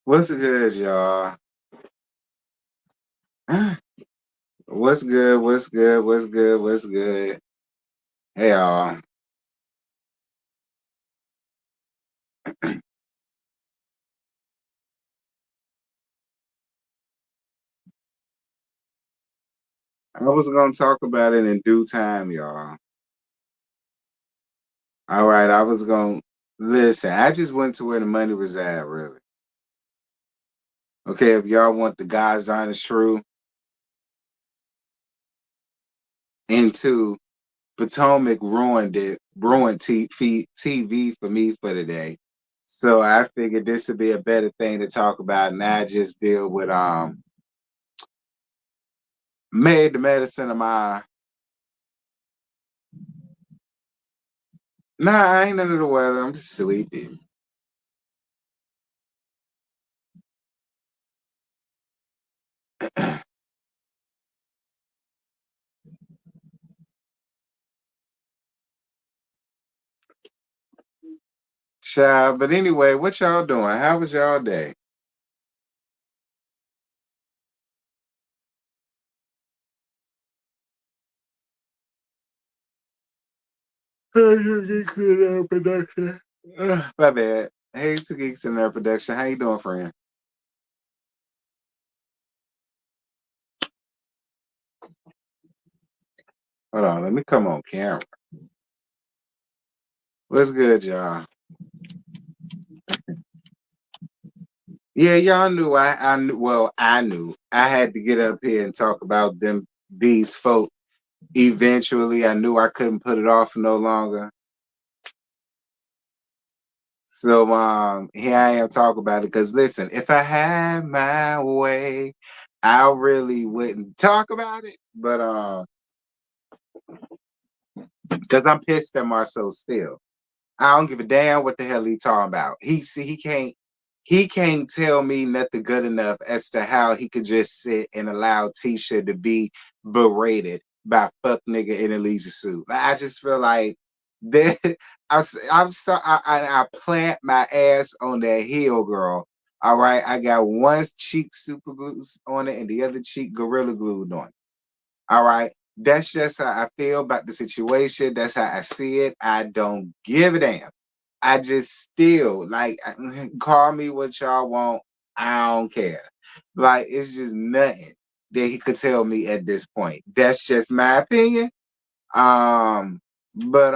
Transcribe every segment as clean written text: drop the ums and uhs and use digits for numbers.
What's good, y'all? What's good? What's good? What's good? What's good? Hey, y'all. I was gonna talk about it in due time, y'all. All right, I was gonna listen. I just went to where the money was at, really. Okay, if y'all want the God's honest truth, into Potomac ruined TV for me for today. So I figured this would be a better thing to talk about, and I just deal with made the medicine of my. Nah, I ain't under the weather. I'm just sleepy. Child, but anyway, what y'all doing? How was y'all day? Production. My bad. Hey, two geeks in their production. How you doing, friend? Hold on, let me come on camera. What's good, y'all? Yeah, y'all knew I knew. Well, I knew I had to get up here and talk about these folk. Eventually, I knew I couldn't put it off no longer. So here I am talking about it because listen, if I had my way, I really wouldn't talk about it. But because I'm pissed at Marcel still. I don't give a damn what the hell he talking about. He can't tell me nothing good enough as to how he could just sit and allow Tisha to be berated by fuck nigga in a leisure suit. I just feel like that I'm so I plant my ass on that heel, girl. All right, I got one cheek super glue on it and the other cheek gorilla glued on it. All right. That's just how I feel about the situation. That's how I see it. I don't give a damn. I just still like call me what y'all want. I don't care. Like it's just nothing that he could tell me at this point. That's just my opinion. But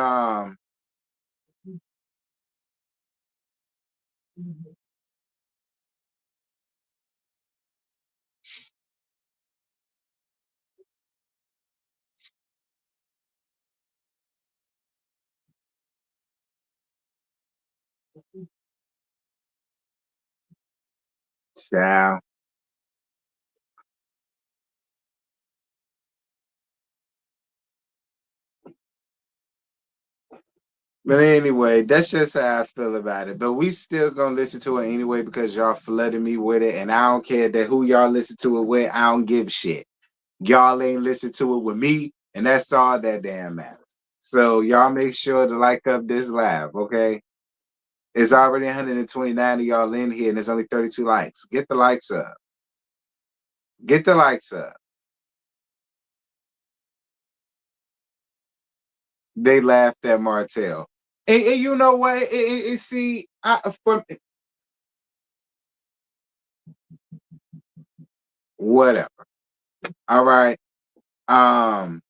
child. But anyway, that's just how I feel about it. But we still gonna listen to it anyway because y'all flooded me with it, and I don't care that who y'all listen to it with. I don't give a shit. Y'all ain't listen to it with me, and that's all that damn matters. So y'all make sure to like up this live, okay? It's already 129 of y'all in here, and there's only 32 likes. Get the likes up. Get the likes up. They laughed at Martell, and you know what? See, whatever. All right. Um,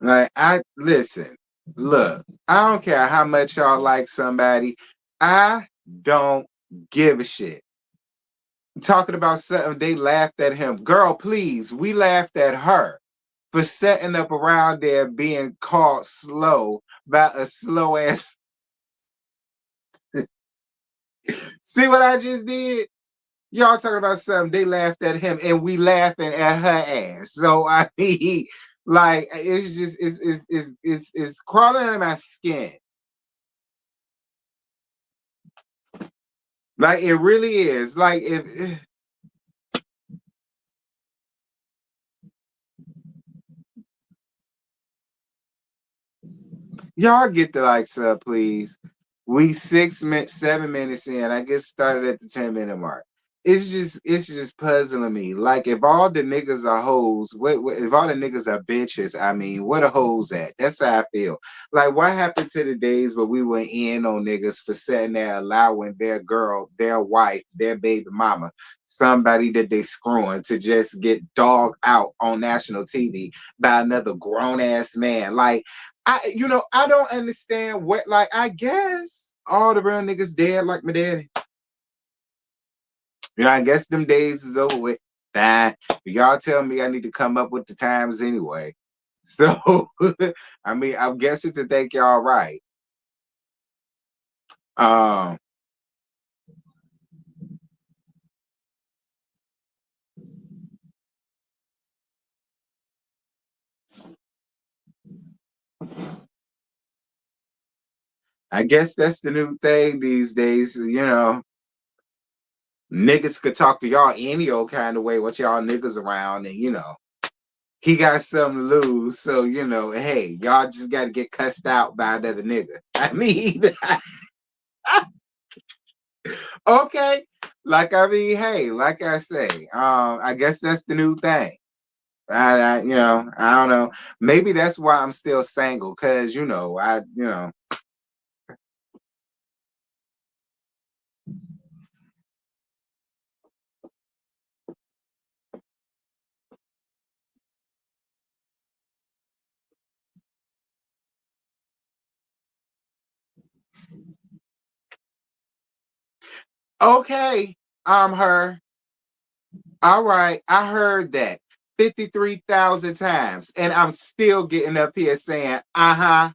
like I listen. Look, I don't care how much y'all like somebody. I don't give a shit. Talking about something, they laughed at him. Girl, please, we laughed at her for setting up around there being called slow by a slow ass. See what I just did? Y'all talking about something, they laughed at him and we laughing at her ass. So I mean, like it's just it's crawling under my skin. Like it really is. Like if Y'all get the likes up, please. We 6 minutes, 7 minutes in. I get started at the 10 minute mark. It's just puzzling me. Like if all the niggas are hoes, what if all the niggas are bitches? I mean, what are hoes at? That's how I feel. Like what happened to the days where we went in on niggas for sitting there allowing their girl, their wife, their baby mama, somebody that they screwing to just get dogged out on national TV by another grown ass man? Like I don't understand what, like, I guess all the real niggas dead like my daddy. I guess them days is over with. That y'all tell me I need to come up with the times anyway. So, I mean, I'm guessing to think y'all right. Um, I guess that's the new thing these days. Niggas could talk to y'all any old kind of way, what y'all niggas around, and he got something to lose. So, hey, y'all just got to get cussed out by another nigga. I mean, okay. Hey, like I say, I guess that's the new thing. I don't know. Maybe that's why I'm still single, cause okay, I'm her. All right, I heard that 53,000 times, and I'm still getting up here saying, uh-huh.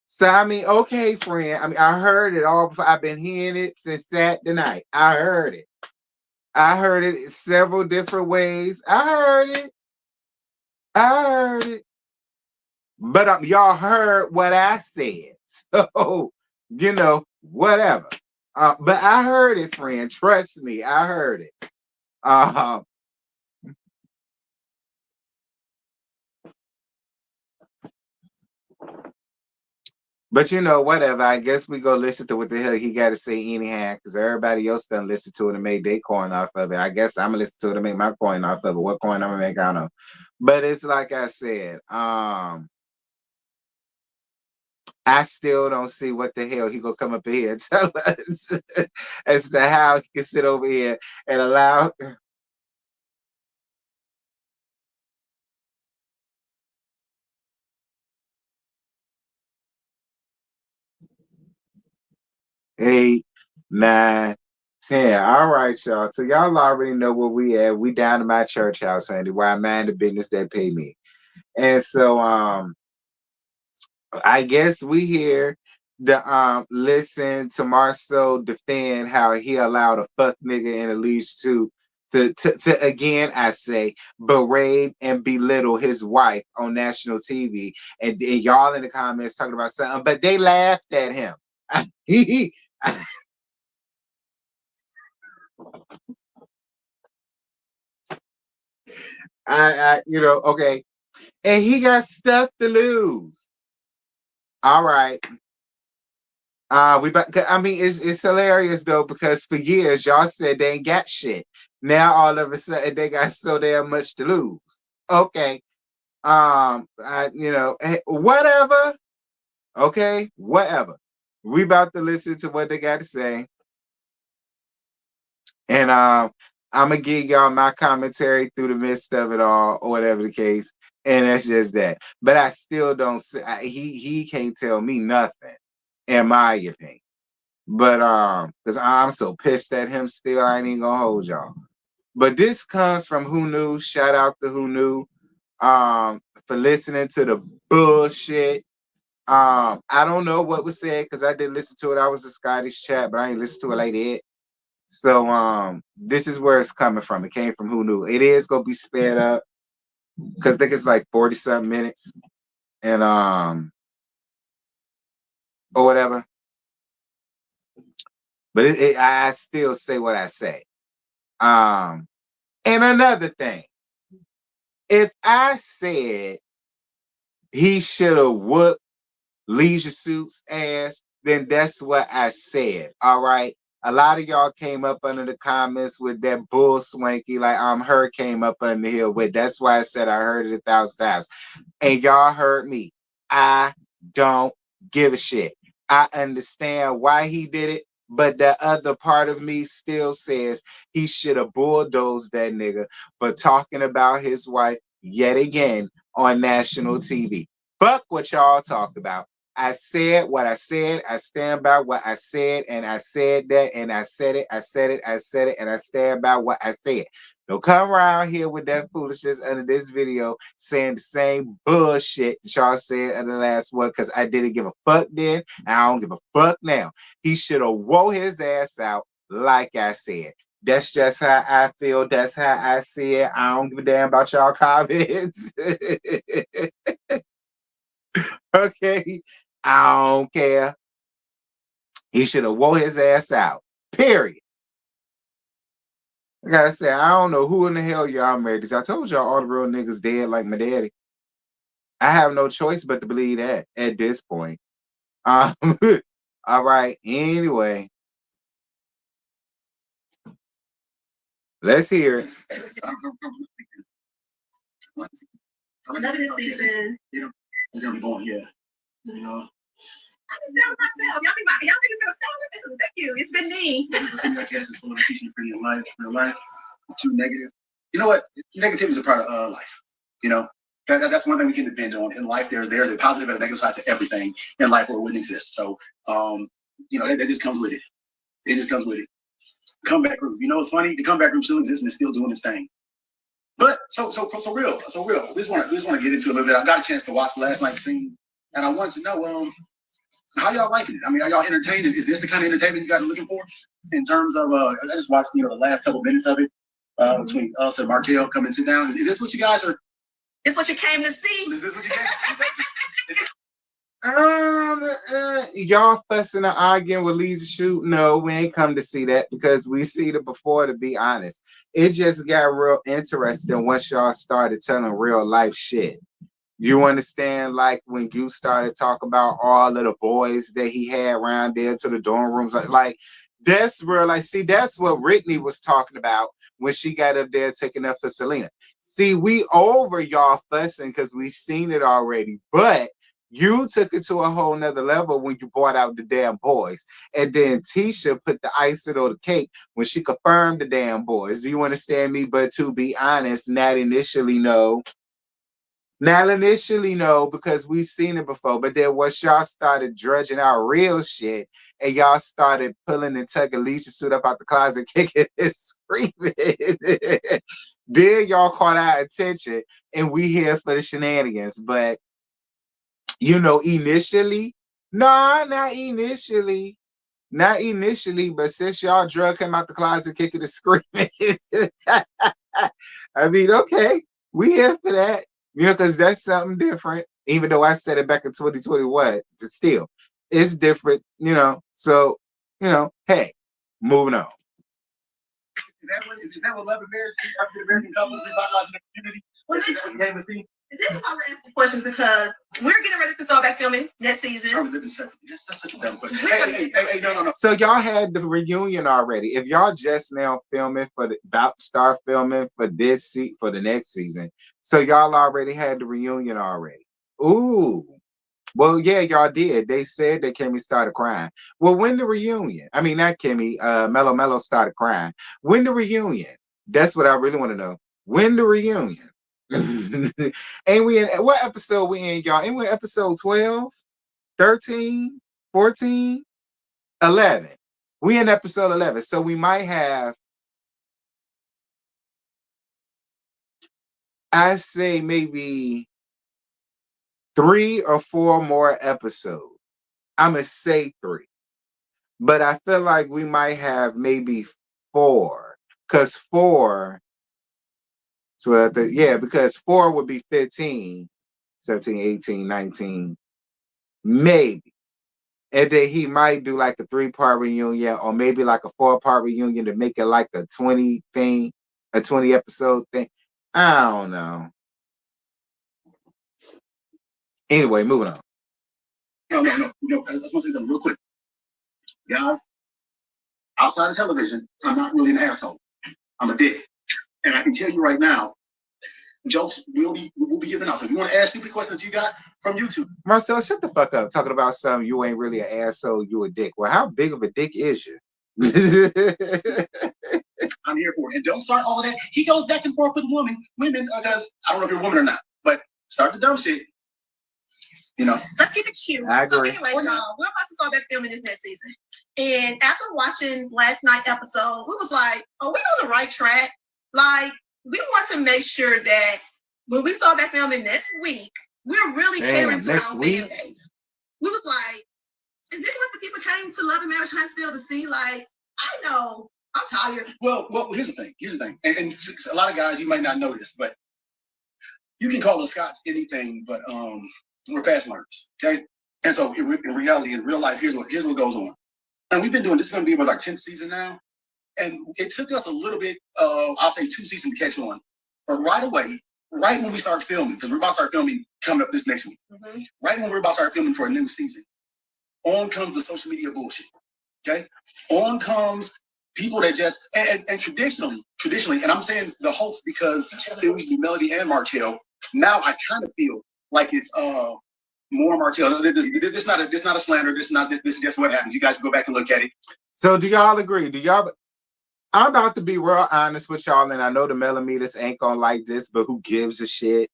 So I mean, okay, friend. I mean, I heard it all before. I've been hearing it since Saturday night. I heard it. I heard it several different ways. I heard it. I heard it. But y'all heard what I said. So, whatever. But I heard it, friend. Trust me, I heard it. Uh, but whatever. I guess we go listen to what the hell he got to say anyhow, because everybody else done listen to it and made their coin off of it. I guess I'm gonna listen to it and make my coin off of it. What coin I'm gonna make, I don't know. But it's like I said, I still don't see what the hell he gonna come up here and tell us as to how he can sit over here and allow. Eight, nine, 10. All right, y'all. So y'all already know where we at. We down to my church house, honey, where I mind the business that pay me. And so I guess we here to listen to Marcel defend how he allowed a fuck nigga in a leash to again, I say, berate and belittle his wife on national TV, and y'all in the comments talking about something, but they laughed at him. he okay. And he got stuff to lose. All right. I mean, it's hilarious though, because for years y'all said they ain't got shit. Now all of a sudden they got so damn much to lose. Okay. Whatever. Okay, whatever. We about to listen to what they got to say. And I'm gonna give y'all my commentary through the midst of it all, or whatever the case. And that's just that. But I still don't see he can't tell me nothing, in my opinion. But because I'm so pissed at him still, I ain't even gonna hold y'all. But this comes from Who Knew. Shout out to Who Knew for listening to the bullshit. I don't know what was said because I didn't listen to it. I was a Scottish chat, but I ain't listened to it like that. So this is where it's coming from. It came from Who Knew. It is gonna be sped up because I think it's like 40 something minutes and or whatever. But I still say what I say. Um, and another thing, if I said he should have whooped Leisure Suits ass, then that's what I said. All right. A lot of y'all came up under the comments with that bull swanky, like her came up under here with. That's why I said I heard it 1,000 times. And y'all heard me. I don't give a shit. I understand why he did it, but the other part of me still says he should have bulldozed that nigga for talking about his wife yet again on national TV. Fuck what y'all talked about. I said what I said. I stand by what I said, and I said that, and I said it. I said it. I said it, and I stand by what I said. Don't come around here with that foolishness under this video saying the same bullshit that y'all said in the last one, because I didn't give a fuck then, and I don't give a fuck now. He should have wore his ass out, like I said. That's just how I feel. That's how I see it. I don't give a damn about y'all comments. Okay? I don't care. He should have wore his ass out. Period. Like I said, I don't know who in the hell y'all married this. I told y'all all the real niggas dead like my daddy. I have no choice but to believe that at this point. Um, all right. Anyway, let's hear it. Another season. They're gonna be going, yeah. You know. I just down myself. Y'all think it's gonna stop it? Thank you. It's been me. Real life, too negative. You know what? Negativity is a part of life. You know, that's one thing we can depend on in life. There's a positive and a negative side to everything in life, or it wouldn't exist. So, you know, that just comes with it. It just comes with it. Comeback group. You know, it's funny. The comeback group still exists and it's still doing its thing. But so real. We just want to get into a little bit. I got a chance to watch last night's scene, and I wanted to know how y'all liking it. I mean, are y'all entertained? Is this the kind of entertainment you guys are looking for? In terms of, I just watched the last couple minutes of it between us and Markel come and sit down. Is this what you guys are? It's what you came to see. Is this what you came to see? Y'all fussing and arguing with Leisure Shoot. No, we ain't come to see that because we seen it before, to be honest. It just got real interesting once y'all started telling real life shit. You understand, like when you started talking about all of the boys that he had around there to the dorm rooms, like that's real. Like, see, that's what Brittany was talking about when she got up there taking up for Selena. See, we over y'all fussing because we seen it already, but you took it to a whole nother level when you brought out the damn boys. And then Tisha put the icing on the cake when she confirmed the damn boys. Do you understand me? But to be honest, not initially, no. Not initially, no, because we've seen it before. But then once y'all started drudging out real shit and y'all started pulling and tugging Leisure Suit up out the closet, kicking and screaming, then y'all caught our attention and we here for the shenanigans. But, initially, no, not initially. Not initially, but since y'all drug him out the closet, kicking and screaming, I mean, okay, we here for that. Because that's something different. Even though I said it back in 2021, still, it's different, So, hey, moving on. Is that what love and marriage is? African American couples revitalizing the community? What is what you came to see? This is why we're asking questions, because we're getting ready to start back filming next season. That's such a dumb question. Hey, no. So y'all had the reunion already. If y'all just now filming about to start filming for for the next season, so y'all already had the reunion already. Ooh. Well, yeah, y'all did. They said that Kimmy started crying. Well, when the reunion? I mean, not Kimmy. Mello started crying. When the reunion? That's what I really want to know. When the reunion? Ain't we in what episode we in, y'all? Ain't we in episode 12, 13, 14, 11? We in episode 11. So we might have, I say maybe 3 or 4 more episodes. I'm going to say 3. But I feel like we might have maybe 4. Because 4, because 4 would be 15, 17, 18, 19, maybe. And then he might do like a 3-part reunion or maybe like a 4-part reunion to make it like a 20 thing, a 20 episode thing. I don't know. Anyway, moving on. No. I just want to say something real quick. Guys, outside of television, I'm not really an asshole. I'm a dick. And I can tell you right now, jokes will be given out. So if you want to ask stupid questions you got from YouTube. Marcel, shut the fuck up. Talking about something you ain't really an asshole, you a dick. Well, how big of a dick is you? I'm here for it. And don't start all of that. He goes back and forth with women because I don't know if you're a woman or not, but start the dumb shit. You know. Let's keep it cute. I agree. So anyway, y'all, we're about to start back filming this next season. And after watching last night's episode, we was like, are we on the right track? Like, we want to make sure that when we start back filming next week, we're really catering to our fan base. We was like, is this what the people came to Love and Marriage Huntsville to see? Like, I know, I'm tired. Well, here's the thing. And a lot of guys, you might not know this, but you can call the Scots anything, but we're fast learners, okay? And so in reality, in real life, here's what goes on. And we've been doing this, is going to be our 10th season now. And it took us a little bit, I'll say 2 seasons to catch on. But right away, right when we start filming, because we're about to start filming coming up this next week, right when we're about to start filming for a new season, on comes the social media bullshit, okay? On comes people that just, and traditionally, and I'm saying the host because it was Melody and Martell. Now I kind of feel like it's more Martell. This is not a slander. This is just what happens. You guys can go back and look at it. So do y'all agree? I'm about to be real honest with y'all, and I know the millimeters ain't gonna like this, but who gives a shit?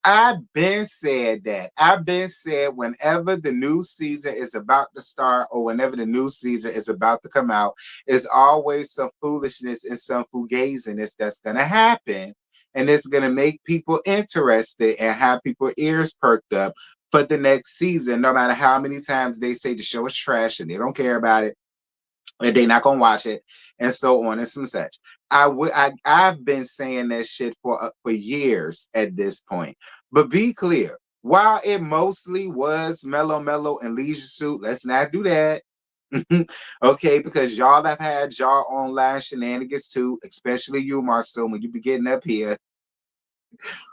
I've been said that. I've been said whenever the new season is about to start or whenever the new season is about to come out, it's always some foolishness and some fugaziness that's going to happen. And it's going to make people interested and have people's ears perked up for the next season, no matter how many times they say the show is trash and they don't care about it. And they're not gonna watch it, and so on and some such. I've been saying that shit for years at this point. But be clear, while it mostly was Mellow and Leisure Suit, let's not do that. Okay, because y'all have had y'all online shenanigans too, especially you, Marcel, when you be getting up here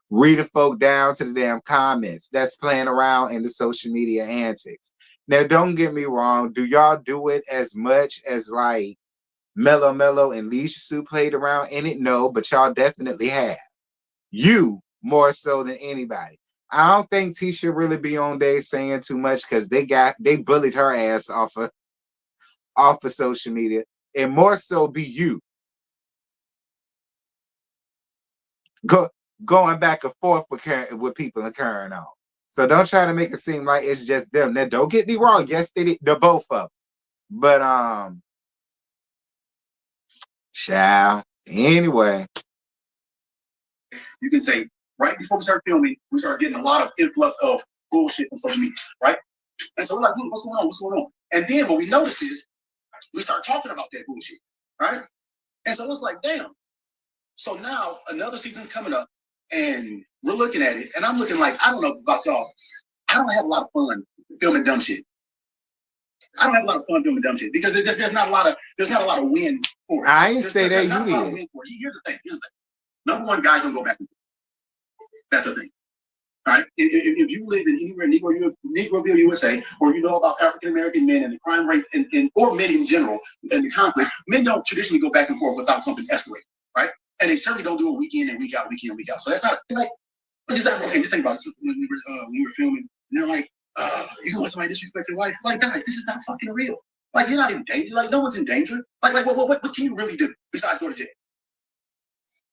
reading folk down to the damn comments that's playing around in the social media antics. Now, don't get me wrong. Do y'all do it as much as like Mellow and Leisure Suit played around in it? No, but y'all definitely have. You more so than anybody. I don't think T should really be on there saying too much because they bullied her ass off of social media, and more so be you. Going back and forth with people and carrying on. So don't try to make it seem like it's just them. Now, don't get me wrong. Yes, they did. They're both of them. But child. Anyway, you can say right before we start filming, we start getting a lot of influx of bullshit on social media, right? And so we're like, what's going on? What's going on? And then what we notice is we start talking about that bullshit, right? And so it's like, damn. So now another season's coming up, and we're looking at it, and I'm looking like, I don't know about y'all. I don't have a lot of fun filming dumb shit. I don't have a lot of fun filming dumb shit because there's not a lot of win for it. I ain't say that you did. Here's the thing. Number one, guys don't go back and forth. That's the thing. All right. If you live in anywhere in Negroville, USA, or you know about African American men and the crime rates or men in general and the conflict, men don't traditionally go back and forth without something escalating, right? And they certainly don't do it week in and week out. So that's not like just think about it. When we were filming, and they're like, you can let somebody disrespect your wife. Like, guys, this is not fucking real. Like, you're not in danger. Like, no one's in danger. Like what can you really do besides go to jail?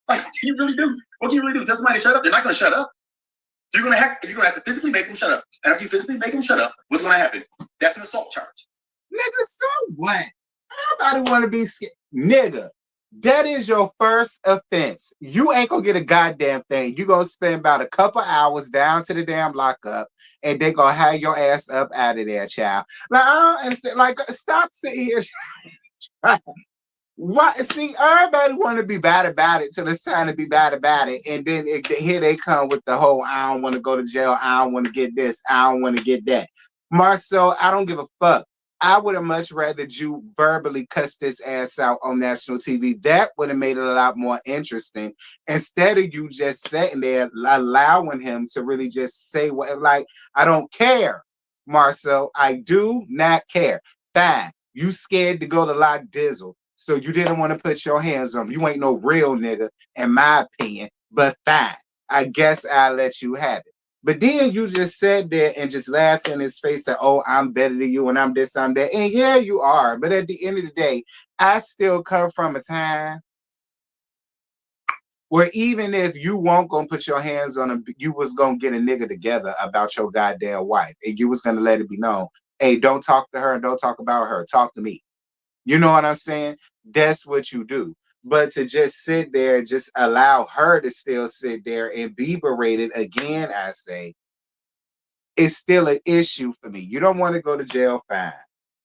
Like, what can you really do? What can you really do? Tell somebody to shut up? They're not going to shut up. You're gonna have to physically make them shut up. And after you physically make them shut up, what's gonna happen? That's an assault charge. Nigga, so what? Everybody wanna be scared. Nigga, that is your first offense. You ain't gonna get a goddamn thing. You gonna spend about a couple hours down to the damn lockup, and they gonna have your ass up out of there, child. Like, I don't understand. Like, stop sitting here. What? See, everybody want to be bad about it till it's time to be bad about it, and then here they come with the whole "I don't want to go to jail, I don't want to get this, I don't want to get that." Marcel, I don't give a fuck. I would have much rather you verbally cuss this ass out on national TV. That would have made it a lot more interesting instead of you just sitting there allowing him to really just say what, like, I don't care. Marcel. I do not care. Fine. You scared to go to Lock Dizzle, so you didn't want to put your hands on him. You ain't no real nigga, in my opinion. But fine. I guess I'll let you have it. But then you just sat there and just laughed in his face that, oh, I'm better than you and I'm this, I'm that. And yeah, you are. But at the end of the day, I still come from a time where even if you won't gonna put your hands on him, you was gonna get a nigga together about your goddamn wife. And you was gonna let it be known, hey, don't talk to her and don't talk about her. Talk to me. You know what I'm saying? That's what you do. But to just sit there, just allow her to still sit there and be berated again, I say, it's still an issue for me. You don't want to go to jail, fine.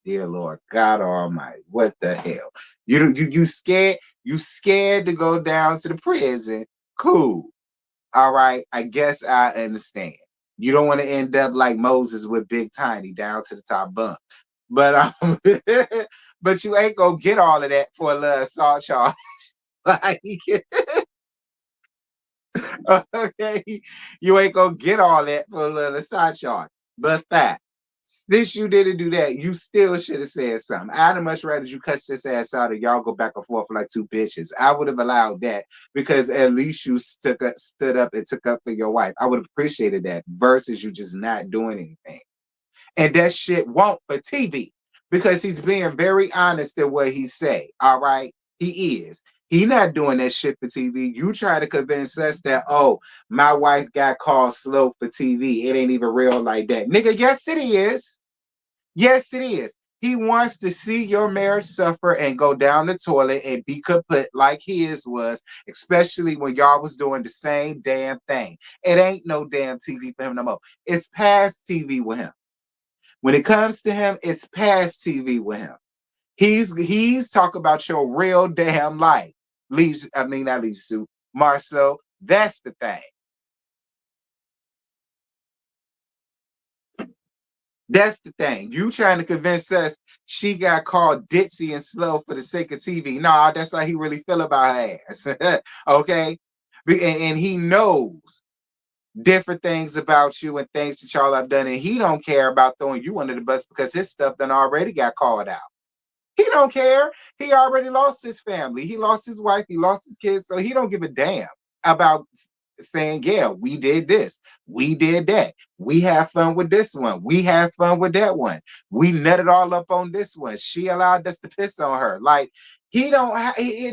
Dear Lord, God Almighty, what the hell? You scared? You scared to go down to the prison? Cool. All right, I guess I understand. You don't want to end up like Moses with Big Tiny down to the top bunk. But but you ain't gonna get all of that for a little assault charge. Like, okay, you ain't gonna get all that for a little side charge. But fact, since you didn't do that, you still should have said something. I'd much rather you cut this ass out and y'all go back and forth like two bitches. I would have allowed that because at least you stood up and took up for your wife. I would have appreciated that versus you just not doing anything. And that shit won't for TV because he's being very honest in what he say. All right, he is. He not doing that shit for TV. You try to convince us that, oh, my wife got called slow for TV. It ain't even real like that. Nigga, yes, it is. Yes, it is. He wants to see your marriage suffer and go down the toilet and be kaput like his was, especially when y'all was doing the same damn thing. It ain't no damn TV for him no more. It's past TV with him. When it comes to him, it's past TV with him. He's talking about your real damn life. Not Lisa Sue, Marcel. That's the thing. That's the thing. You trying to convince us she got called ditzy and slow for the sake of TV. Nah, that's how he really feel about her ass. Okay? And he knows different things about you and things that y'all have done, and he don't care about throwing you under the bus because his stuff done already got called out. He don't care. He already lost his family. He lost his wife. He lost his kids. So he don't give a damn about saying, yeah, we did this. We did that. We have fun with this one. We have fun with that one. We nutted all up on this one. She allowed us to piss on her. Like, it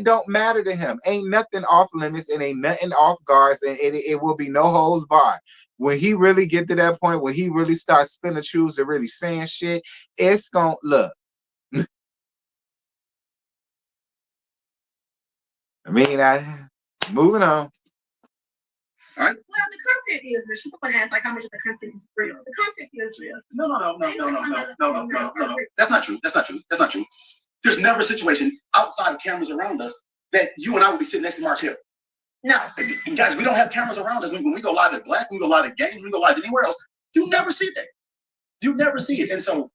don't matter to him. Ain't nothing off limits and ain't nothing off guards, and it will be no holds barred. When he really get to that point, when he really starts spinning truths and really saying shit, it's gonna look. Moving on. All right. Well, the content is real. Someone asked like how much of the content is real. The content is real. No. That's not true. That's not true. There's never a situation outside of cameras around us that you and I would be sitting next to Mark Hill. No. And guys, we don't have cameras around us. When we go live at Black, when we go live at Games, when we go live anywhere else, you never see that. You never see it. And so,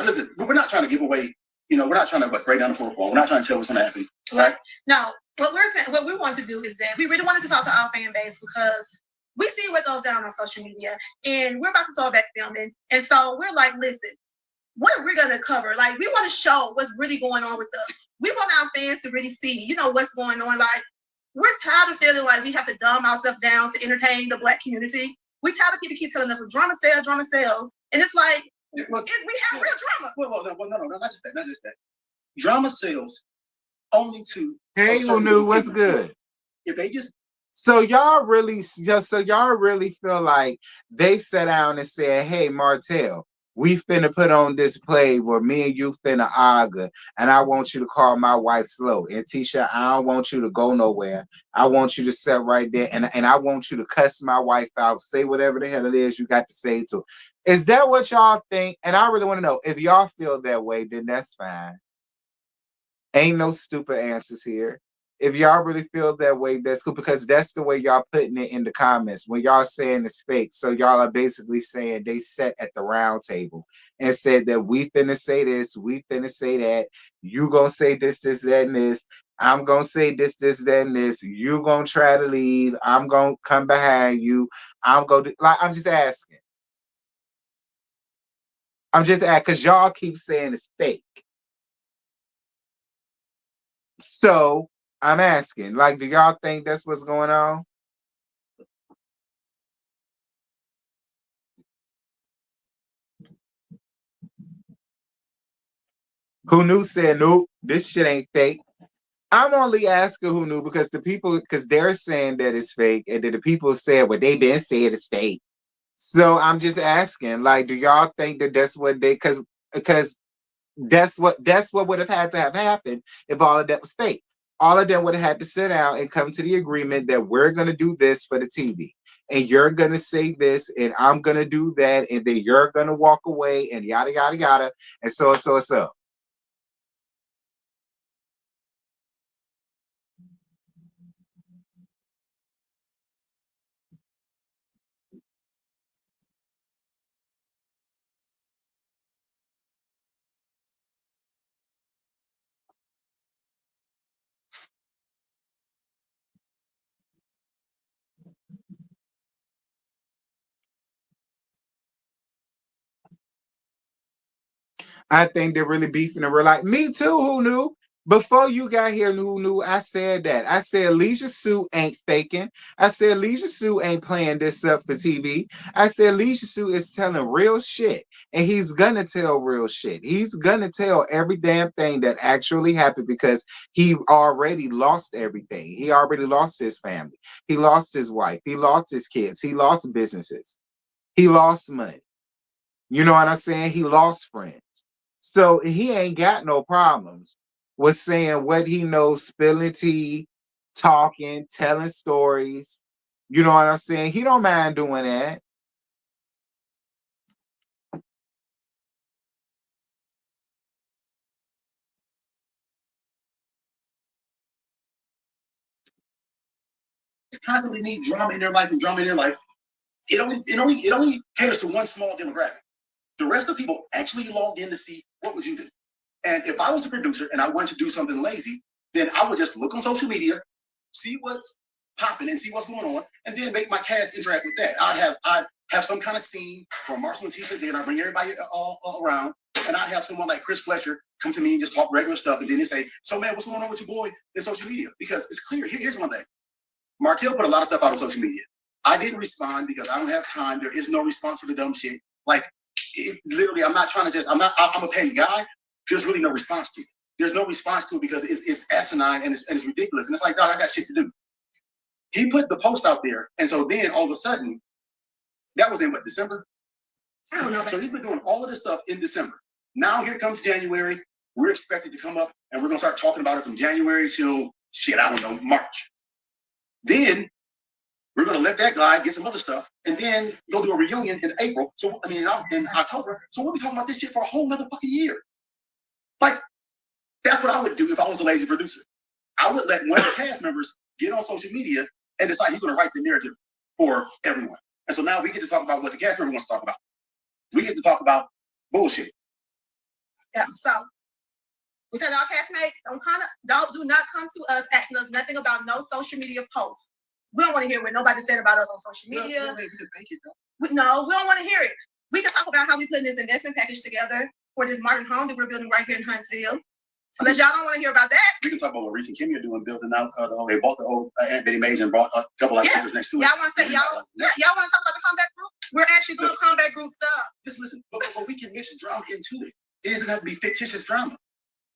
listen, we're not trying to give away, we're not trying to break down the fourth wall. We're not trying to tell what's going to happen. Right? No. What we want to do is that we really wanted to talk to our fan base because we see what goes down on social media, and we're about to start back filming. And so we're like, listen, what are we going to cover? Like, we want to show what's really going on with us. We want our fans to really see, what's going on. Like, we're tired of feeling like we have to dumb ourselves down to entertain the Black community. We're tired of people keep telling us drama sell. And it's like, we have real drama. Well, no, not just that. Drama sells only to. Hey, who knew what's good? If they just. So y'all really feel like they sat down and said, hey, Martell, we finna put on this play where me and you finna argue, and I want you to call my wife slow. And Tisha, I don't want you to go nowhere. I want you to sit right there, and I want you to cuss my wife out, say whatever the hell it is you got to say to her. Is that what y'all think? And I really want to know, if y'all feel that way, then that's fine. Ain't no stupid answers here. If y'all really feel that way, that's cool, because that's the way y'all putting it in the comments. When y'all saying it's fake, so y'all are basically saying they sat at the round table and said that we finna say this, we finna say that, you gonna say this, that, and this. I'm gonna say this, that, and this. You gonna try to leave. I'm gonna come behind you. I'm just asking. I'm just asking because y'all keep saying it's fake. So I'm asking, like, do y'all think that's what's going on? Who knew said nope, this shit ain't fake. I'm only asking who knew because the people, because they're saying that it's fake, and then the people said what they been said it's fake. So I'm just asking, like, do y'all think that that's what they? Because that's what would have had to have happened if all of that was fake. All of them would have had to sit down and come to the agreement that we're gonna do this for the TV, and you're gonna say this, and I'm gonna do that, and then you're gonna walk away, and yada yada yada, and so. I think they're really beefing in real life. Me too, who knew? Before you got here, who knew? I said that. I said Leisure Suit ain't faking. I said Leisure Suit ain't playing this up for TV. I said Leisure Suit is telling real shit. And he's gonna tell real shit. He's gonna tell every damn thing that actually happened because he already lost everything. He already lost his family. He lost his wife. He lost his kids. He lost businesses. He lost money. You know what I'm saying? He lost friends. So he ain't got no problems with saying what he knows, spilling tea, talking, telling stories. You know what I'm saying? He don't mind doing that. Constantly need drama in their life and drama in their life. It only caters to one small demographic. The rest of the people actually log in to see what would you do. And if I was a producer and I wanted to do something lazy, then I would just look on social media, see what's popping and see what's going on, and then make my cast interact with that. I'd have some kind of scene for Marshall and Tisha, then I bring everybody all around, and I'd have someone like Chris Fletcher come to me and just talk regular stuff, and then they say, "So man, what's going on with your boy in social media?" Because it's clear. Here's one thing: Markel put a lot of stuff out on social media. I didn't respond because I don't have time. There is no response for the dumb shit. Like, literally, I'm not trying to just. I'm a petty guy. There's really no response to it. There's no response to it because it's asinine and it's ridiculous. And it's like, dog, I got shit to do. He put the post out there, and so then all of a sudden, that was in what, December? I don't know. So he's been doing all of this stuff in December. Now here comes January. We're expected to come up, and we're gonna start talking about it from January till shit, I don't know, March. Then we're gonna let that guy get some other stuff, and then go do a reunion in April. So I mean, in October. So we'll be talking about this shit for a whole nother fucking year. Like, that's what I would do if I was a lazy producer. I would let one of the cast members get on social media and decide he's going to write the narrative for everyone. And so now we get to talk about what the cast member wants to talk about. We get to talk about bullshit. Yeah, so we said our castmates do not come to us asking us nothing about no social media posts. We don't want to hear what nobody said about us on social media. No, we don't want to hear it. We can talk about how we put this investment package together for this modern home that we're building right here in Huntsville. Unless y'all don't want to hear about that. We can talk about what Reese and Kimmy are doing, building out they bought the old Aunt Betty Mays and brought a couple of stickers next to it. Y'all want to say y'all want to talk about the comeback group? We're actually doing comeback group stuff. Just listen, but we can mix drama into it. It doesn't have to be fictitious drama.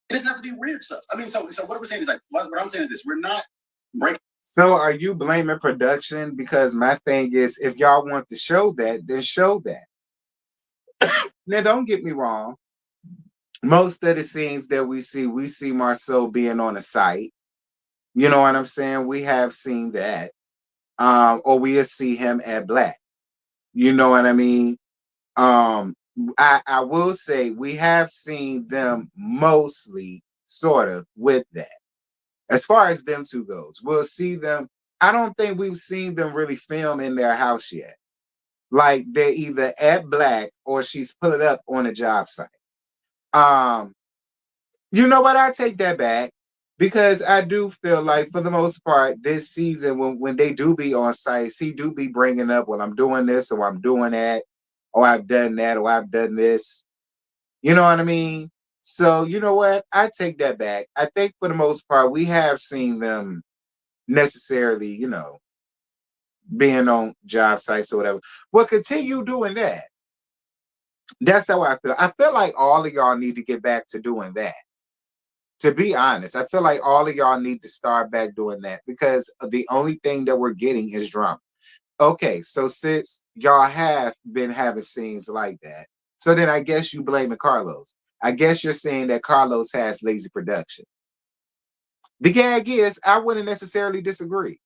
It doesn't have to be weird stuff. I mean, so what we're saying is like, what I'm saying is this: we're not breaking. So are you blaming production? Because my thing is, if y'all want to show that, then show that. Now, don't get me wrong. Most of the scenes that we see Marceau being on a site. You know what I'm saying? We have seen that. Or we'll see him at Black. You know what I mean? I will say we have seen them mostly sort of with that. As far as them two goes, we'll see them. I don't think we've seen them really film in their house yet. Like they're either at Black or she's put it up on a job site. You know what? I take that back because I do feel like for the most part this season when they do be on sites, he do be bringing up, well, I'm doing this or I'm doing that or I've done that or I've done this. You know what I mean? So you know what? I take that back. I think for the most part, we have seen them necessarily, being on job sites or whatever. Well, continue doing that. That's how I feel. I feel like all of y'all need to get back to doing that. To be honest, I feel like all of y'all need to start back doing that because the only thing that we're getting is drama. Okay, so since y'all have been having scenes like that, so then I guess you blaming Carlos. I guess you're saying that Carlos has lazy production. The gag is, I wouldn't necessarily disagree.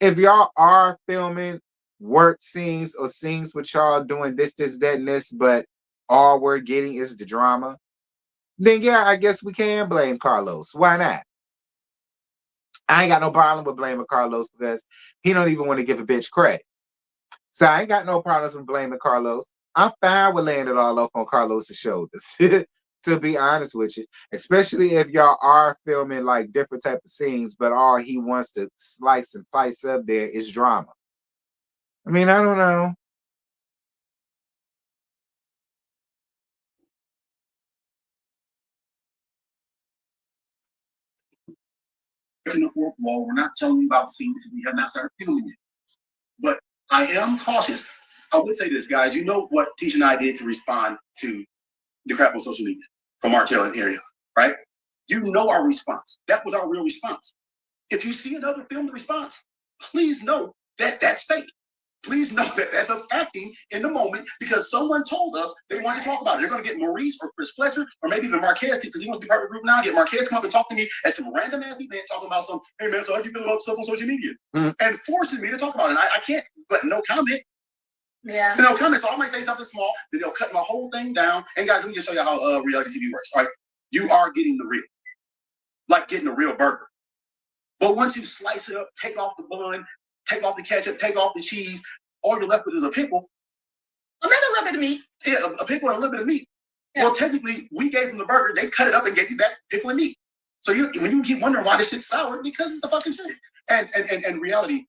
If y'all are filming work scenes or scenes with y'all doing this, that, and this, but all we're getting is the drama, then yeah, I guess we can blame Carlos. Why not? I ain't got no problem with blaming Carlos because he don't even want to give a bitch credit. So I ain't got no problems with blaming Carlos. I'm fine with laying it all off on Carlos's shoulders. To be honest with you, especially if y'all are filming like different type of scenes, but all he wants to slice and slice up there is drama. I mean, I don't know. In the fourth wall, we're not telling you about scenes because we have not started filming it. But I am cautious. I would say this, guys. You know what Tisha and I did to respond to the crap on social media from Martell and Ariel, right? You know our response. That was our real response. If you see another filmed response, please know that that's fake. Please know that that's us acting in the moment because someone told us they want to talk about it. They're going to get Maurice or Chris Fletcher or maybe even Marquez because he wants to be part of the group now. Get Marquez come up and talk to me at some random ass event talking about some, hey man, so how do you feel about stuff on social media? And forcing me to talk about it. And I can't, but no comment. Yeah. No comment. So I might say something small, then they'll cut my whole thing down. And guys, let me just show you how reality TV works. All right. You are getting the real, like getting a real burger. But once you slice it up, take off the bun, take off the ketchup, take off the cheese, all you're left with is a pickle. Maybe a little bit of meat. Yeah, a pickle and a little bit of meat. Yeah. Well, technically, we gave them the burger. They cut it up and gave you back pickle and meat. So when you keep wondering why this shit's sour, because it's the fucking shit. And reality.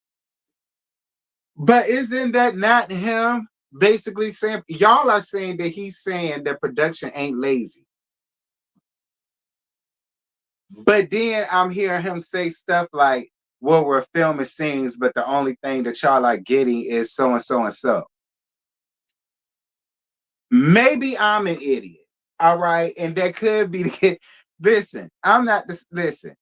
But isn't that not him basically saying, y'all are saying that he's saying that production ain't lazy? But then I'm hearing him say stuff like, well, we're filming scenes, but the only thing that y'all are getting is so and so and so. Maybe I'm an idiot. All right. And that could be the kid. Listen, I'm not this. Listen,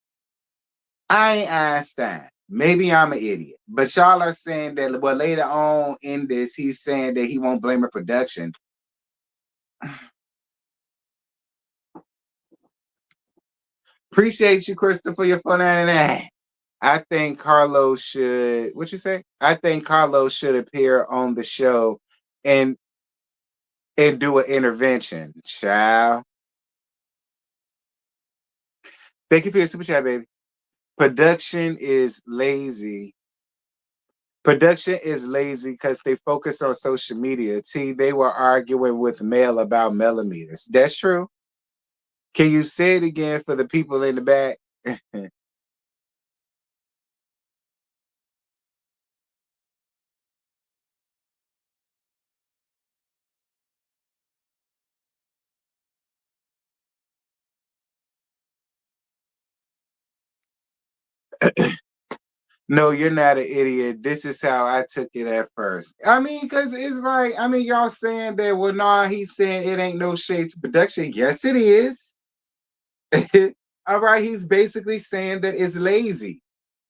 I ain't Einstein. Maybe I'm an idiot. But y'all are saying that, well, later on in this, he's saying that he won't blame a production. Appreciate you, Crystal, for your $4.99. I think Carlos should. What you say? I think Carlos should appear on the show and do an intervention. Child. Thank you for your super chat, baby. Production is lazy. Production is lazy because they focus on social media. See, they were arguing with Mel about millimeters. That's true. Can you say it again for the people in the back? No, you're not an idiot. This is how I took it at first. I mean, because it's like, y'all saying that, well, nah, he's saying it ain't no shade to production. Yes, it is. All right, he's basically saying that it's lazy.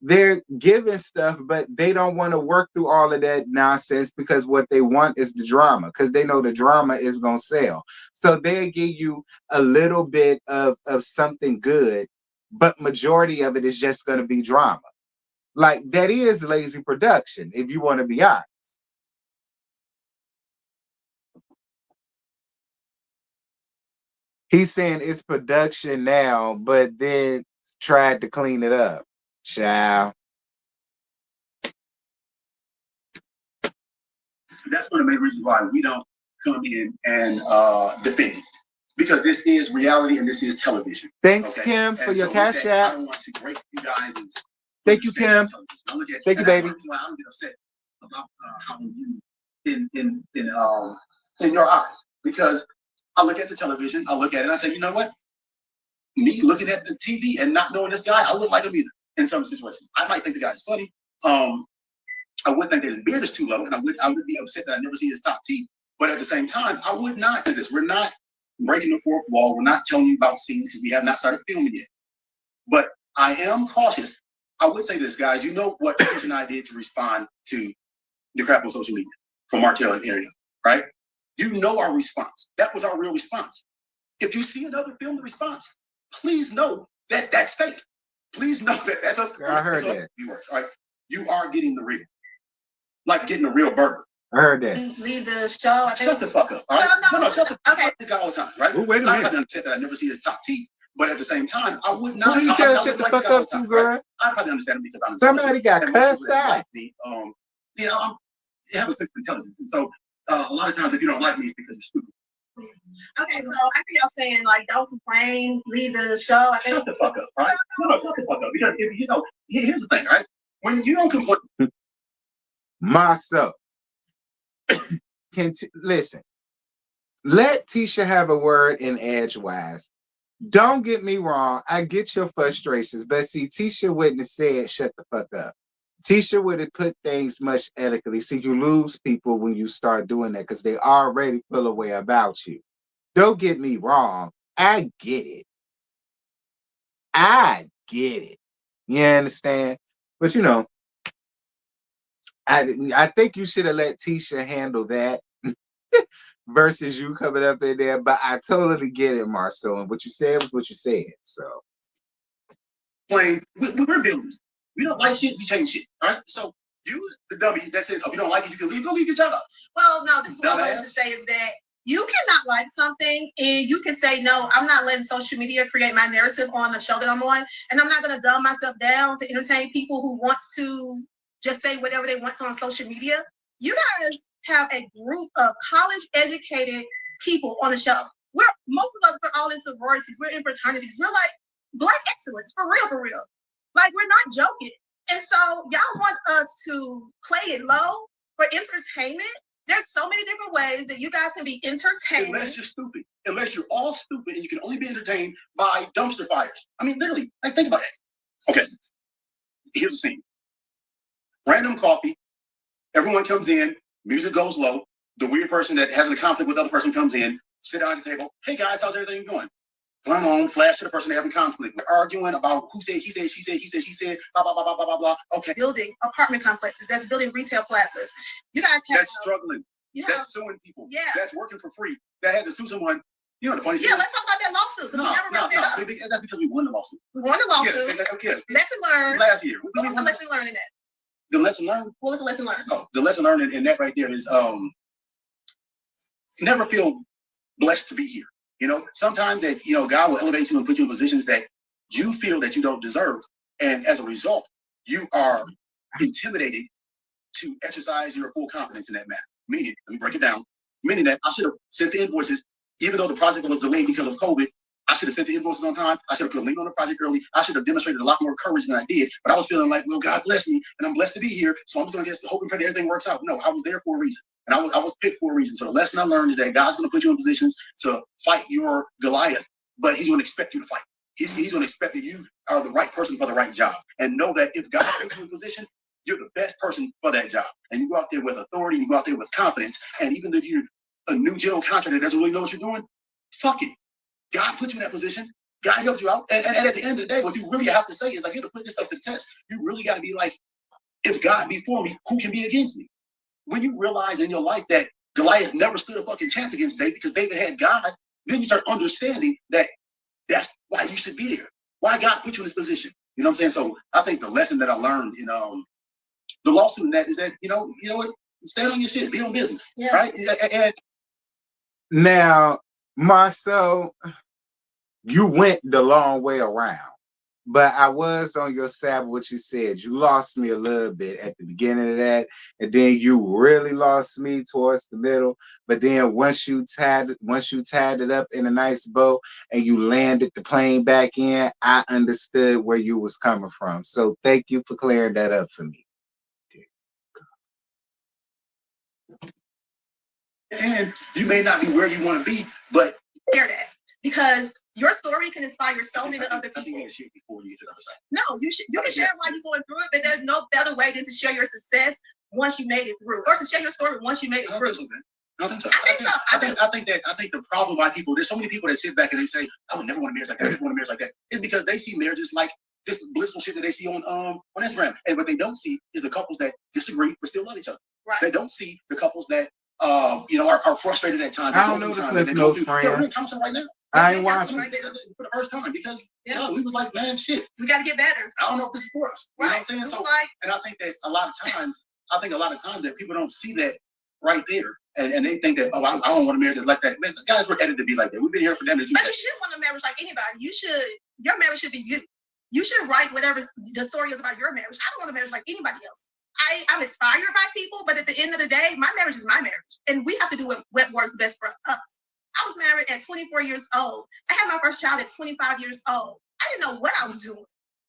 They're giving stuff, but they don't want to work through all of that nonsense because what they want is the drama, because they know the drama is going to sell. So they give you a little bit of something good, but majority of it is just going to be drama. Like, that is lazy production, if you want to be honest. He's saying it's production now, but then tried to clean it up. Child. That's one of the main reasons why we don't come in and defend it. Because this is reality and this is television. Thanks, okay? Kim, for your cash app. I don't want to break you guys. Thank you, Kim. Thank you, baby. I don't get upset about how you in your eyes, because I look at the television, I look at it, and I say, you know what? Me looking at the TV and not knowing this guy, I wouldn't like him either in some situations. I might think the guy's funny. I would think that his beard is too low, and I would be upset that I never see his top teeth. But at the same time, I would not do this. We're not breaking the fourth wall. We're not telling you about scenes because we have not started filming yet. But I am cautious. I would say this, guys. You know what Chris and I did to respond to the crap on social media from Martell and area, right? You know our response. That was our real response. If you see another filmed response, please know that that's fake. Please know that that's us. I heard that. Viewers, all right? You are getting the real. Like getting a real burger. I heard that. Leave the show. I think. Shut the fuck up. All right? No, shut the fuck up all the time, right? Well, wait a minute. I'm not going to say that I never see his top teeth, but at the same time, I would not. Who you tell shut the fuck up to, girl? Right? I probably understand him because I'm somebody got cussed out. Like me, you know, I have a sense of intelligence, and so a lot of times if you don't like me, it's because you're stupid. Okay, so I hear y'all saying like, don't complain, leave the show. I think. Shut the fuck up, all right? No, shut the fuck up because if you know, here's the thing, right? When you don't complain. Myself. Listen, let Tisha have a word in edgewise. Don't get me wrong, I get your frustrations, but see, Tisha wouldn't have said shut the fuck up. Tisha would have put things much elegantly. See, you lose people when you start doing that because they already feel a way about you. Don't get me wrong, I get it. I get it. You understand? But you know, I think you should have let Tisha handle that versus you coming up in there. But I totally get it, Marcel. And what you said was what you said. So, we're builders. We don't like shit, we change shit. All right. So you, the dummy that says, "Oh, you don't like it, you can leave." Go leave your job. Well, no. This is what I wanted to say is that you cannot like something and you can say, no, I'm not letting social media create my narrative on the show that I'm on, and I'm not going to dumb myself down to entertain people who wants to just say whatever they want to on social media. You guys have a group of college-educated people on the show. Most of us, we're all in sororities, we're in fraternities, we're like Black excellence, for real. Like, we're not joking. And so y'all want us to play it low for entertainment? There's so many different ways that you guys can be entertained. Unless you're stupid. Unless you're all stupid and you can only be entertained by dumpster fires. I mean, literally, like, think about it. Okay, here's the scene. Random coffee. Everyone comes in. Music goes low. The weird person that has a conflict with the other person comes in. Sit down at the table. Hey, guys, how's everything going? Run on, flash to the person they're having conflict. We're arguing about who said, he said, she said, he said, she said, blah, blah, blah, blah, blah, blah, blah. Okay. Building apartment complexes. That's building retail plazas. You guys have... That's struggling. That's suing people. Yeah. That's working for free. That had to sue someone. You know the funny thing. Yeah, let's talk about that lawsuit. Because we never brought that up. That's because we won the lawsuit. We won the lawsuit. Yeah. Lesson learned. Last year. What was the lesson learned in that? The lesson learned? What was the lesson learned? Oh, the lesson learned in that right there is never feel blessed to be here. You know, sometimes that, you know, God will elevate you and put you in positions that you feel that you don't deserve. And as a result, you are intimidated to exercise your full confidence in that matter. Meaning, let me break it down. Meaning that I should have sent the invoices, even though the project was delayed because of COVID. I should have sent the invoices on time. I should have put a lien on the project early. I should have demonstrated a lot more courage than I did. But I was feeling like, well, God bless me, and I'm blessed to be here. So I'm just going to just hope and pray that everything works out. No, I was there for a reason. And I was picked for a reason. So the lesson I learned is that God's going to put you in positions to fight your Goliath, but he's going to expect you to fight. He's going to expect that you are the right person for the right job. And know that if God puts you in a position, you're the best person for that job. And you go out there with authority, you go out there with confidence. And even if you're a new general contractor that doesn't really know what you're doing, fuck it. God put you in that position. God helped you out. And at the end of the day, what you really have to say is, like, you have to put this stuff to the test. You really got to be like, if God be for me, who can be against me? When you realize in your life that Goliath never stood a fucking chance against David because David had God, then you start understanding that that's why you should be there. Why God put you in this position. You know what I'm saying? So I think the lesson that I learned in the lawsuit in that is that, you know what? Stand on your shit, be on business. Yeah. Right? And now, Marcel, you went the long way around. But I was on your side with what you said. You lost me a little bit at the beginning of that, and then you really lost me towards the middle. But then once you tied it up in a nice bow and you landed the plane back in, I understood where you was coming from. So thank you for clearing that up for me. And you may not be where you want to be, but share that because your story can inspire so many other people. You share before you get to the other side. No, you can share while you're going through it, but there's no better way than to share your success once you made it through, or to share your story once you made it through. I think so. I think the problem why people, there's so many people that sit back and they say, I would never want a marriage like that. I never want a marriage like that. Is because they see marriages like this blissful shit that they see on Instagram. And what they don't see is the couples that disagree but still love each other. Right. They don't see the couples that are frustrated at times. I don't know the Cliff Notes, Fren. We're commenting right now. I ain't watching right there for the first time because we was like, man, shit, we got to get better. I don't know if this is for us. You know what I'm saying? So, and I think that a lot of times that people don't see that right there, and they think that, I don't want a marriage like that. Man, guys were edited to be like that. We've been here for them to do that. But you shouldn't want a marriage like anybody. Your marriage should be you. You should write whatever the story is about your marriage. I don't want a marriage like anybody else. I'm inspired by people, but at the end of the day, my marriage is my marriage, and we have to do what works best for us. I was married at 24 years old. I had my first child at 25 years old. I didn't know what I was doing.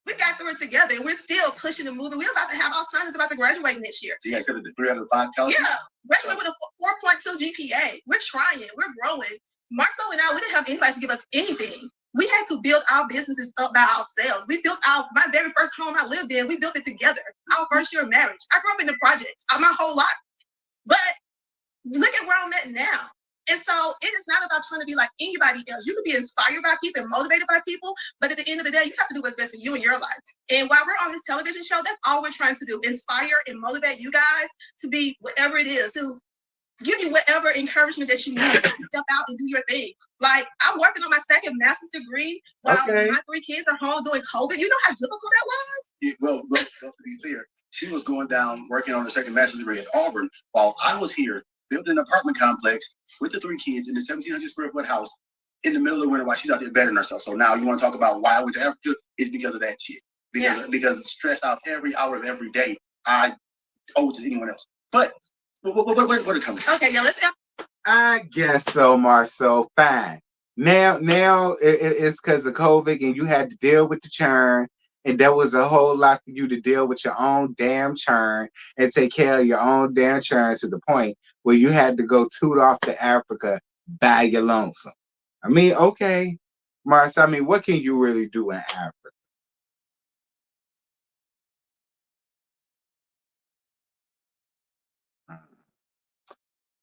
We got through it together, and we're still pushing and moving. We're about to have our son is about to graduate next year. So you guys got a 3 out of 5 college? Yeah, graduate with a 4.2 GPA. We're trying. We're growing. Marcel and I, we didn't have anybody to give us anything. We had to build our businesses up by ourselves. We built my very first home I lived in. We built it together. Our first year of marriage. I grew up in the projects my whole life. But look at where I'm at now. And so it is not about trying to be like anybody else. You can be inspired by people and motivated by people, but at the end of the day, you have to do what's best for you in your life. And while we're on this television show, that's all we're trying to do. Inspire and motivate you guys to be whatever it is, to give you whatever encouragement that you need to step out and do your thing. Like, I'm working on my second master's degree while my 3 kids are home doing COVID. You know how difficult that was? Yeah, well, to be clear, she was going down working on her second master's degree at Auburn while I was here building an apartment complex with the 3 kids in the 1,700 square foot house in the middle of the winter while she's out there bettering herself. So now you want to talk about why I went to Africa? It's because of that shit. Because it's stressed out every hour of every day. I owe it to anyone else. But what it comes to? Okay, yeah, let's. I guess so, Marcel. Fine. Now it's because of COVID and you had to deal with the churn. And there was a whole lot for you to deal with your own damn churn and take care of your own damn churn to the point where you had to go toot off to Africa by your lonesome. I mean, okay, Marcel, I mean, what can you really do in Africa?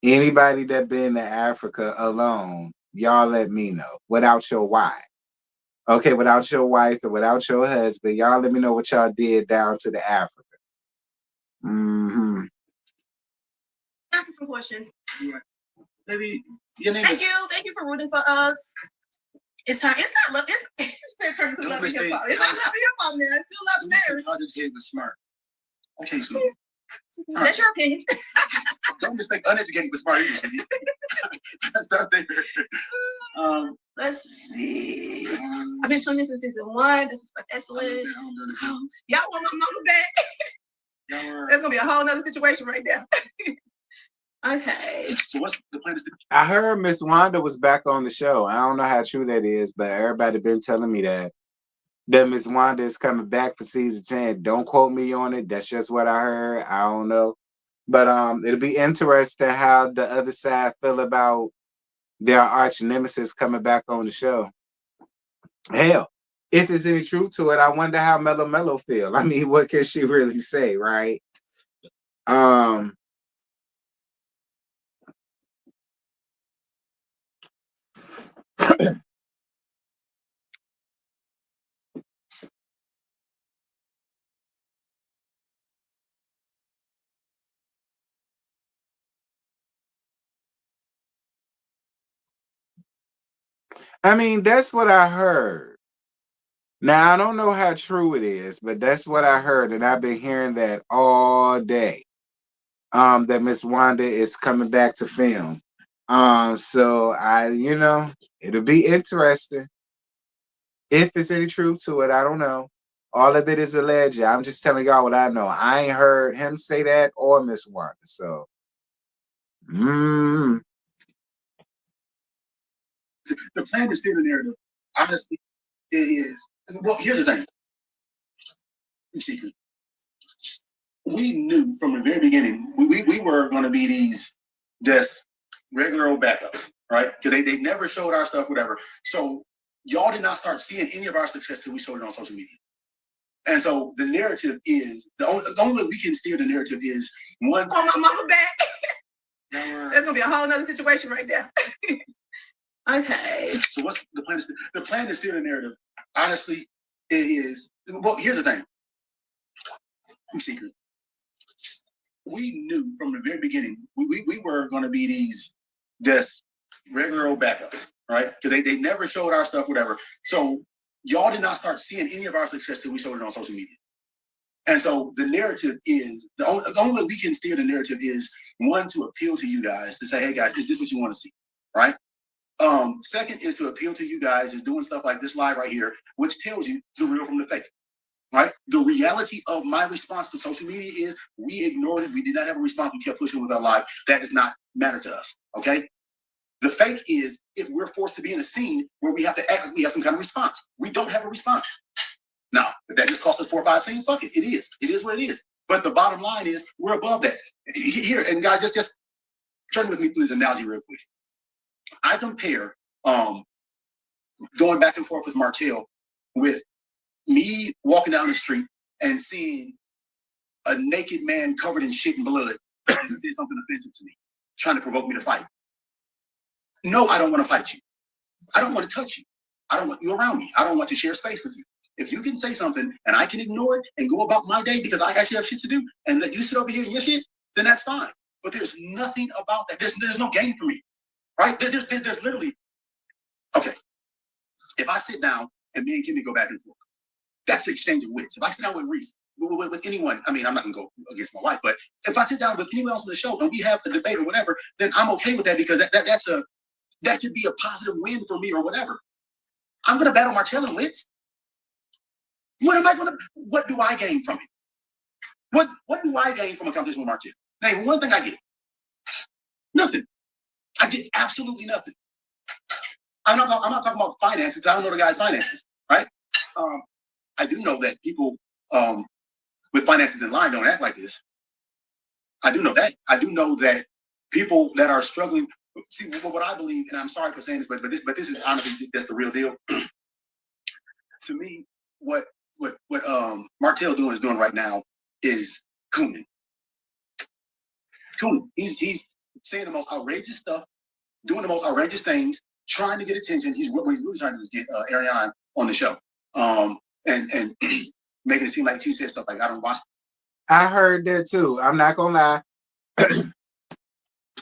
Anybody that been to Africa alone, y'all let me know. Without your wife. Okay, without your wife and without your husband, y'all let me know what y'all did down to the Africa. Answer some questions. Maybe your name. Thank you for rooting for us. It's time. It's not love. It's turning to love and hip hop. It's not love and hip hop now. It's still love and marriage. College kid was smart. Okay, so that's your opinion. Don't mistake uneducated with smart either. That's not there. Let's see. I've been doing this since season 1. This is excellent. Y'all want my mama back? That's gonna be a whole nother situation right there. Okay. So what's the plan? I heard Miss Wanda was back on the show. I don't know how true that is, but everybody been telling me that Miss Wanda is coming back for season 10. Don't quote me on it. That's just what I heard. I don't know. But it'll be interesting how the other side feel about their arch nemesis coming back on the show. Hell, if there's any truth to it, I wonder how Mello feel. I mean, what can she really say, right? I mean, that's what I heard. Now, I don't know how true it is, but that's what I heard, and I've been hearing that all day. That Miss Wanda is coming back to film. So it'll be interesting. If there's any truth to it, I don't know. All of it is alleged. I'm just telling y'all what I know. I ain't heard him say that or Miss Wanda. So, the plan is still the narrative. Honestly, it is. Well, here's the thing. Secret. We knew from the very beginning we were going to be these just regular old backups. right? Because they never showed our stuff, whatever. So y'all did not start seeing any of our success until we showed it on social media. And so the narrative is the only way we can steer the narrative is one. Oh, my mama back. That's gonna be a whole nother situation right there. Okay. So what's the plan? The plan to steer the narrative, honestly, it is. Well, here's the thing. I'm secret. We knew from the very beginning we were going to be these just regular old backups, right? Because they never showed our stuff, whatever. So y'all did not start seeing any of our success until we showed it on social media. And so the narrative is the only way we can steer the narrative is one, to appeal to you guys to say, hey guys, is this what you want to see, right? Second is to appeal to you guys is doing stuff like this live right here, which tells you the real from the fake, right? The reality of my response to social media is we ignored it. We did not have a response. We kept pushing with our live. That does not matter to us, okay? The fake is if we're forced to be in a scene where we have to act like we have some kind of response. We don't have a response. Now, if that just costs us 4 or 5 scenes, fuck it. It is. It is what it is. But the bottom line is we're above that. Here, and guys, just turn with me through this analogy real quick. I compare going back and forth with Martell with me walking down the street and seeing a naked man covered in shit and blood and say something offensive to me, trying to provoke me to fight. No, I don't want to fight you. I don't want to touch you. I don't want you around me. I don't want to share space with you. If you can say something and I can ignore it and go about my day because I actually have shit to do and let you sit over here and your shit, then that's fine. But there's nothing about that. There's no game for me, right? There's literally, okay. If I sit down and me and Kimmy go back and forth, that's the exchange of wits. If I sit down with Reese, with anyone, I mean, I'm not gonna go against my wife, but if I sit down with anyone else on the show and we have a debate or whatever, then I'm okay with that because that could be a positive win for me or whatever. I'm gonna battle Martell and wits. What do I gain from it? What do I gain from a competition with Martell? Name one thing I get. Nothing. I get absolutely nothing. I'm not talking about finances. I don't know the guy's finances, right? I do know that people with finances in line don't act like this. I do know that. I do know that people that are struggling. See, what I believe, and I'm sorry for saying this, but this is honestly that's the real deal. To me, what Martell is doing right now is cooning. Cooning. He's saying the most outrageous stuff, doing the most outrageous things, trying to get attention. What he's really trying to do is get Ariane on the show, and making it seem like she said stuff like I don't watch. I heard that too. I'm not gonna lie.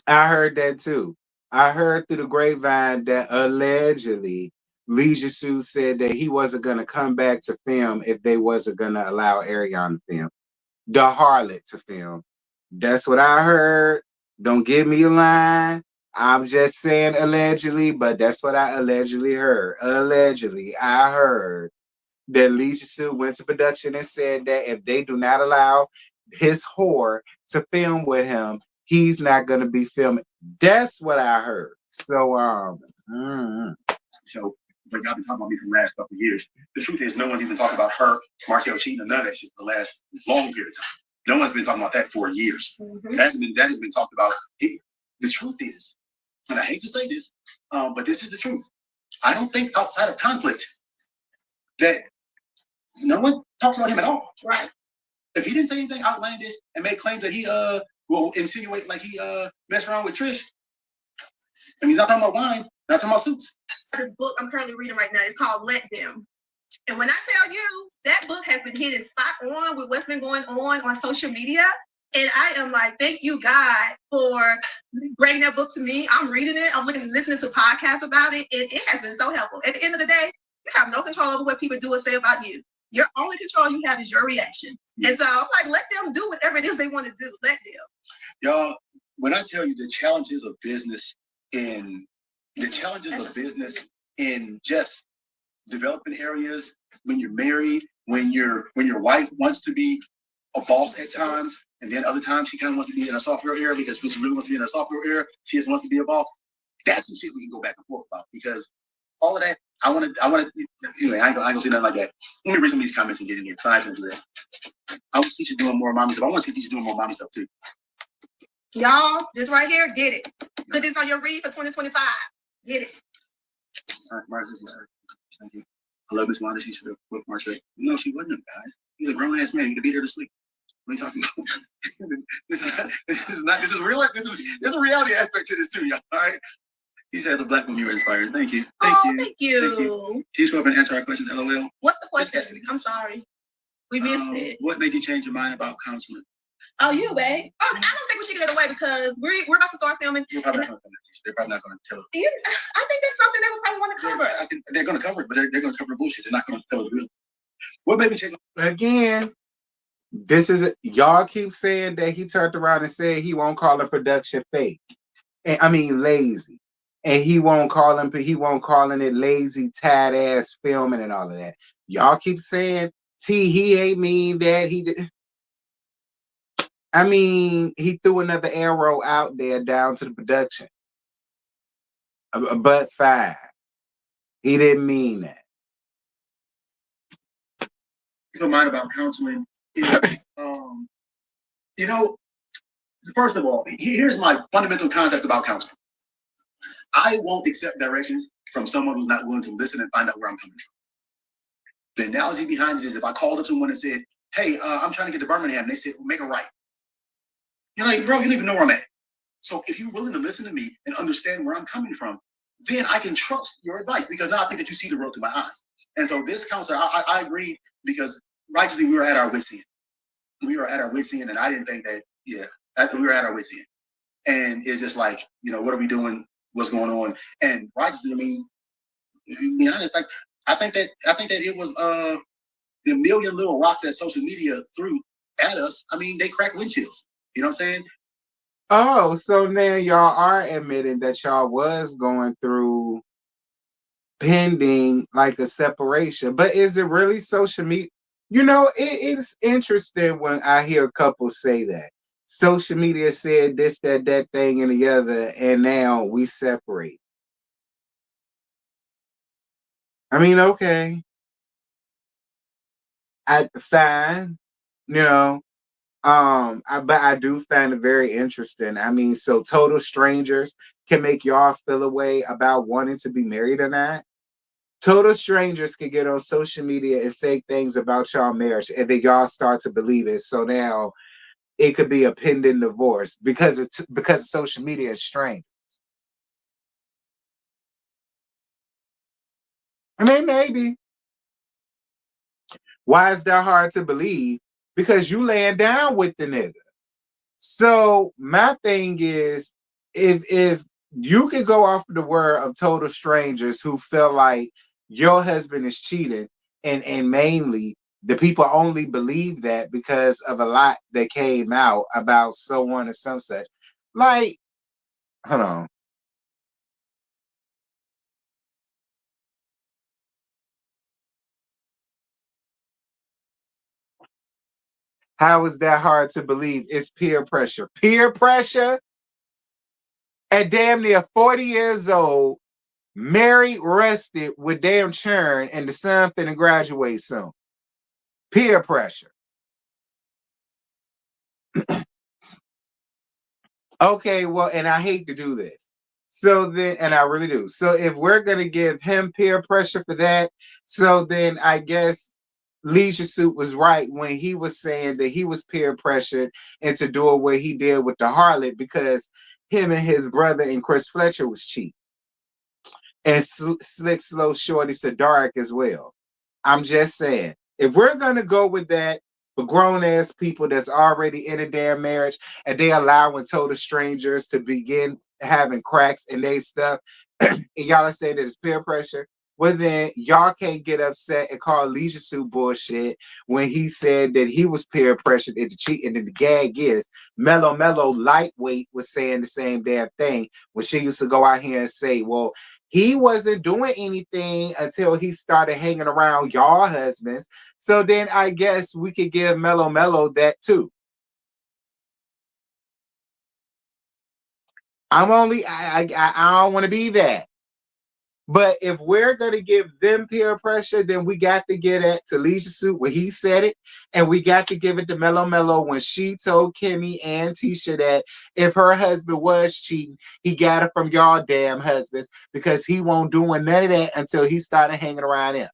I heard that too. I heard through the grapevine that allegedly Leisure Suit said that he wasn't gonna come back to film if they wasn't gonna allow Ariane to film, the harlot to film. That's what I heard. Don't give me a line. I'm just saying allegedly, but that's what I allegedly heard. Allegedly, I heard that Leisure Suit went to production and said that if they do not allow his whore to film with him, he's not going to be filming. That's what I heard. So, So, but y'all been talking about me for the last couple of years. The truth is, no one's even talking about her, Martell cheating, or none of that shit for the last long period of time. No one's been talking about that for years. Mm-hmm. That has been talked about. The truth is, and I hate to say this, but this is the truth. I don't think outside of conflict that no one talks about him at all. Right. If he didn't say anything outlandish and make claims that he will insinuate like he messed around with Trish, and he's not talking about wine, not talking about suits. This book I'm currently reading right now is called Let Them. And when I tell you that book has been hitting spot on with what's been going on social media, and I am like, thank you, God, for bringing that book to me. I'm reading it. I'm listening to podcasts about it, and it has been so helpful. At the end of the day, you have no control over what people do or say about you. Your only control you have is your reaction. And so I'm like, let them do whatever it is they want to do. Let them. Y'all, when I tell you the challenges of business in just developing areas, when you're married, when your wife wants to be a boss at times, and then other times she kind of wants to be in a software area because when she really wants to be in a software area, she just wants to be a boss. That's some shit we can go back and forth about because all of that, I want to, anyway, I ain't gonna say nothing like that. Let me read some of these comments and get in here. I can do that. I want to see you doing more mommy stuff. I want to see you doing more mommy stuff too. Y'all, this right here, get it. Put this on your read for 2025. Get it. All right, Mark, thank you. I love Miss Wanda. She should have booked March 8th. No, she wasn't, guys. He's a grown ass man. You could beat her to sleep. What are you talking about? This is real. There's a reality aspect to this too, y'all. All right. He says a black woman you were inspired. Thank you. Thank you. Can you go up and answer our questions? LOL. What's the question? I'm sorry. We missed it. What made you change your mind about counseling? Oh, you, babe. Oh, I don't think we should get it away because we're about to start filming. They're probably not going to tell it. I think that's something they would probably want to cover. They're going to cover it, but they're going to cover the bullshit. They're not going to tell the real. What made me change? Again, this is y'all keep saying that he turned around and said he won't call a production fake. And I mean lazy. And he won't calling it lazy, tired ass filming and all of that. Y'all keep saying he ain't mean that. He did. I mean, he threw another arrow out there down to the production. But fine. He didn't mean that. So mind about counseling is, first of all, here's my fundamental concept about counseling. I won't accept directions from someone who's not willing to listen and find out where I'm coming from. The analogy behind it is if I called up someone and said, hey, I'm trying to get to Birmingham, and they said, well, make a right. You're like, bro, you don't even know where I'm at. So if you're willing to listen to me and understand where I'm coming from, then I can trust your advice because now I think that you see the road through my eyes. And so this counselor, I agree because righteously we were at our wits' end. We were at our wits' end, and I didn't think that, we were at our wits' end. And it's just like, what are we doing? What's going on? And righteously, I mean, to be honest, like I think that it was the million little rocks that social media threw at us. I mean, they cracked windshields. You know what I'm saying? Oh, so now y'all are admitting that y'all was going through pending like a separation. But is it really social media? It's interesting when I hear couples say that. Social media said this, that thing, and the other, and now we separate. I mean, okay. Fine, but I do find it very interesting. I mean, so total strangers can make y'all feel a way about wanting to be married or not. Total strangers can get on social media and say things about y'all marriage, and then y'all start to believe it. So now it could be a pending divorce because of social media is strange. I mean, maybe. Why is that hard to believe? Because you laying down with the nigga. So my thing is, if you could go off of the word of total strangers who feel like your husband is cheating, and mainly the people only believe that because of a lot that came out about so on and some such. Like, hold on. How is that hard to believe? It's peer pressure. Peer pressure at damn near 40 years old, married, rested with damn churn, and the son finna graduate soon. Peer pressure. Okay, well, and I hate to do this. So then, and I really do. So if we're gonna give him peer pressure for that, so then I guess Leisure Suit was right when he was saying that he was peer pressured into doing what he did with the harlot because him and his brother and Chris Fletcher was cheap. And Slick Slow Shorty Dark as well. I'm just saying, if we're gonna go with that for grown ass people that's already in a damn marriage and they allowing total strangers to begin having cracks in their stuff, and y'all say that it's peer pressure, well then y'all can't get upset and call Leisure Suit bullshit when he said that he was peer pressured into cheating. And the gag is Mellow Lightweight was saying the same damn thing when she used to go out here and say, well, he wasn't doing anything until he started hanging around y'all husbands. So then I guess we could give Mellow that too. I don't want to be that. But if we're going to give them peer pressure, then we got to get at Talisha Suit when he said it. And we got to give it to Mello Mello when she told Kimmy and Tisha that if her husband was cheating, he got it from y'all damn husbands because he won't doing none of that until he started hanging around him.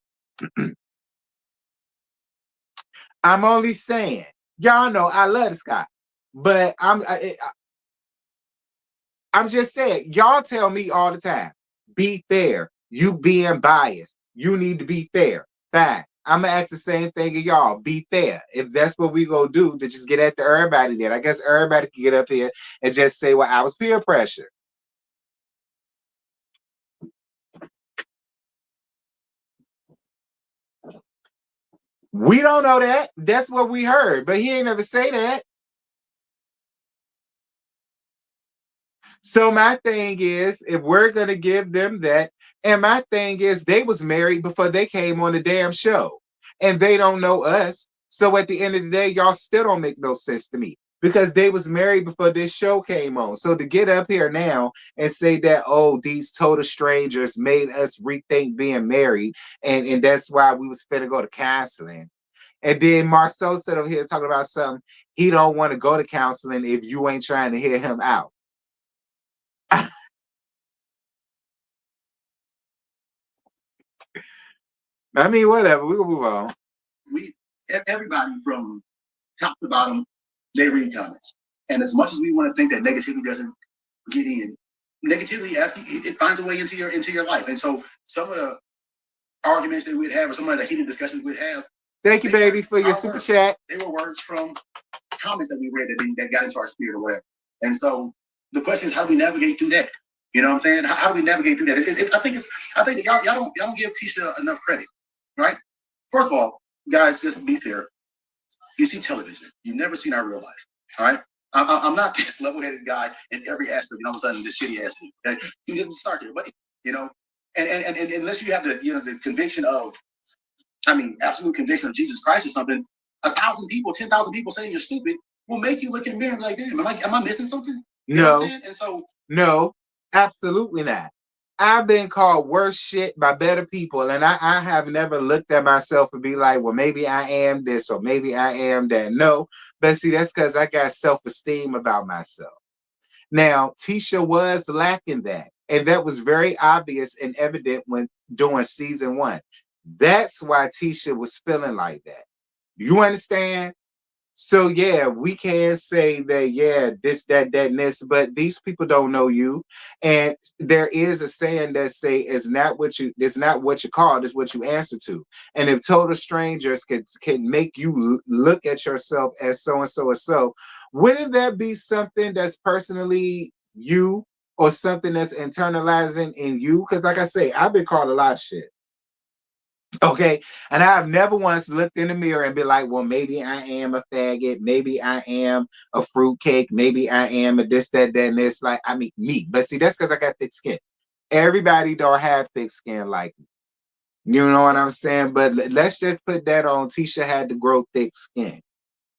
I'm only saying, y'all know I love this guy, but I'm just saying, y'all tell me all the time, be fair. You being biased. You need to be fair. Fine. I'm going to ask the same thing of y'all. Be fair. If that's what we going to do, to just get after everybody then. I guess everybody can get up here and just say, well, I was peer pressure. We don't know that. That's what we heard. But he ain't never say that. So my thing is, if we're going to give them that, and my thing is, they was married before they came on the damn show. And they don't know us. So at the end of the day, y'all still don't make no sense to me. Because they was married before this show came on. So to get up here now and say that, oh, these total strangers made us rethink being married, and that's why we was finna go to counseling. And then Marceau said over here talking about something, he don't want to go to counseling if you ain't trying to hear him out. I mean, whatever. We'll move on. Everybody from top to bottom, they read comments. And as much as we want to think that negativity doesn't get in, negativity actually it finds a way into your life. And so some of the arguments that we'd have, or some of the heated discussions we'd have. Thank you, baby, for your super chat. They were words from comments that we read that got into our spirit or whatever. And so the question is, how do we navigate through that? You know what I'm saying? How do we navigate through that? I think that y'all don't give Tisha enough credit, right? First of all, guys, just be fair. You see television. You've never seen our real life, all right? I'm not this level-headed guy in every aspect, and all of a sudden this shitty ass dude. Okay? You didn't start there, but you know, and unless you have the conviction of, absolute conviction of Jesus Christ or something, 1,000 people, 10,000 people saying you're stupid will make you look in the mirror and be like, damn, am I missing something? You know what I'm saying? And so, no, absolutely not. I've been called worse shit by better people, and I have never looked at myself and be like, well, maybe I am this or maybe I am that. No, but see, that's because I got self-esteem about myself. Now, Tisha was lacking that, and that was very obvious and evident when doing season 1. That's why Tisha was feeling like that. You understand? So yeah, we can say that, yeah, this, that, and this, but these people don't know you. And there is a saying that say it's not what you called, it's what you answer to. And if total strangers can make you look at yourself as so and so or so, wouldn't that be something that's personally you or something that's internalizing in you? Because like I say, I've been called a lot of shit. Okay. And I've never once looked in the mirror and be like, well, maybe I am a faggot. Maybe I am a fruitcake. Maybe I am a this, that, and this. Like, me. But see, that's because I got thick skin. Everybody don't have thick skin like me. You know what I'm saying? But let's just put that on. Tisha had to grow thick skin.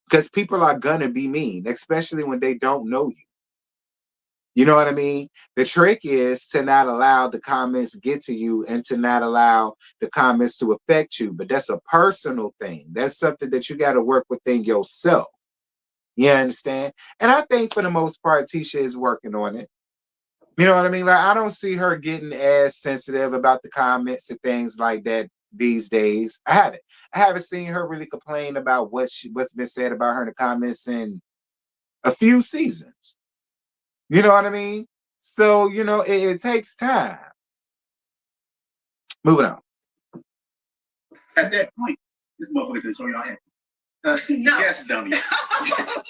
Because people are going to be mean, especially when they don't know you. You know what I mean? The trick is to not allow the comments get to you and to not allow the comments to affect you. But that's a personal thing. That's something that you got to work within yourself. You understand? And I think for the most part, Tisha is working on it. You know what I mean? Like, I don't see her getting as sensitive about the comments and things like that these days. I haven't seen her really complain about what's been said about her in the comments in a few seasons. You know what I mean? So, it takes time. Moving on. At that point, this motherfucker said, so y'all acting. No. Yes, dummy.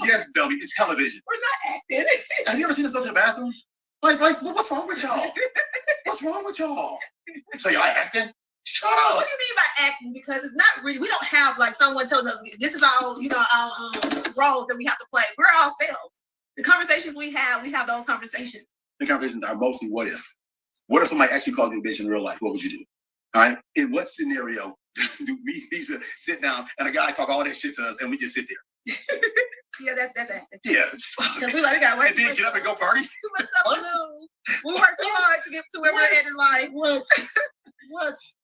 Yes, dummy. It's television. We're not acting. Have you ever seen us go to the bathroom? Like, what's wrong with y'all? What's wrong with y'all? So y'all acting? Shut up. What do you mean by acting? Because it's not really, we don't have like someone telling us this is our, our roles that we have to play. We're ourselves. The conversations we have those conversations. The conversations are mostly what if. What if somebody actually called you a bitch in real life? What would you do? All right. In what scenario do we need to sit down and a guy talk all that shit to us and we just sit there? Yeah, that's acting. Yeah. Because we got and then get up and go party. Too much stuff to lose. We work too hard to get to where we're at in life. What?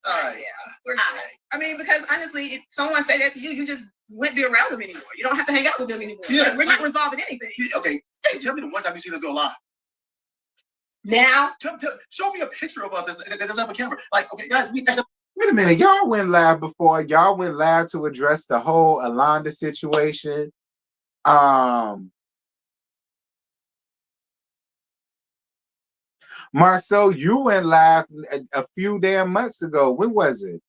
All right. Yeah, we're not. I mean, because honestly, if someone say that to you, you just wouldn't be around them anymore. You don't have to hang out with them anymore. Yeah, like, we're not resolving anything. Okay, hey, tell me the one time you seen us go live. Now, show me a picture of us that doesn't have a camera. Like, okay, guys, wait a minute. Y'all went live before. Y'all went live to address the whole Alonda situation. Marcel, you went live a few damn months ago. When was it?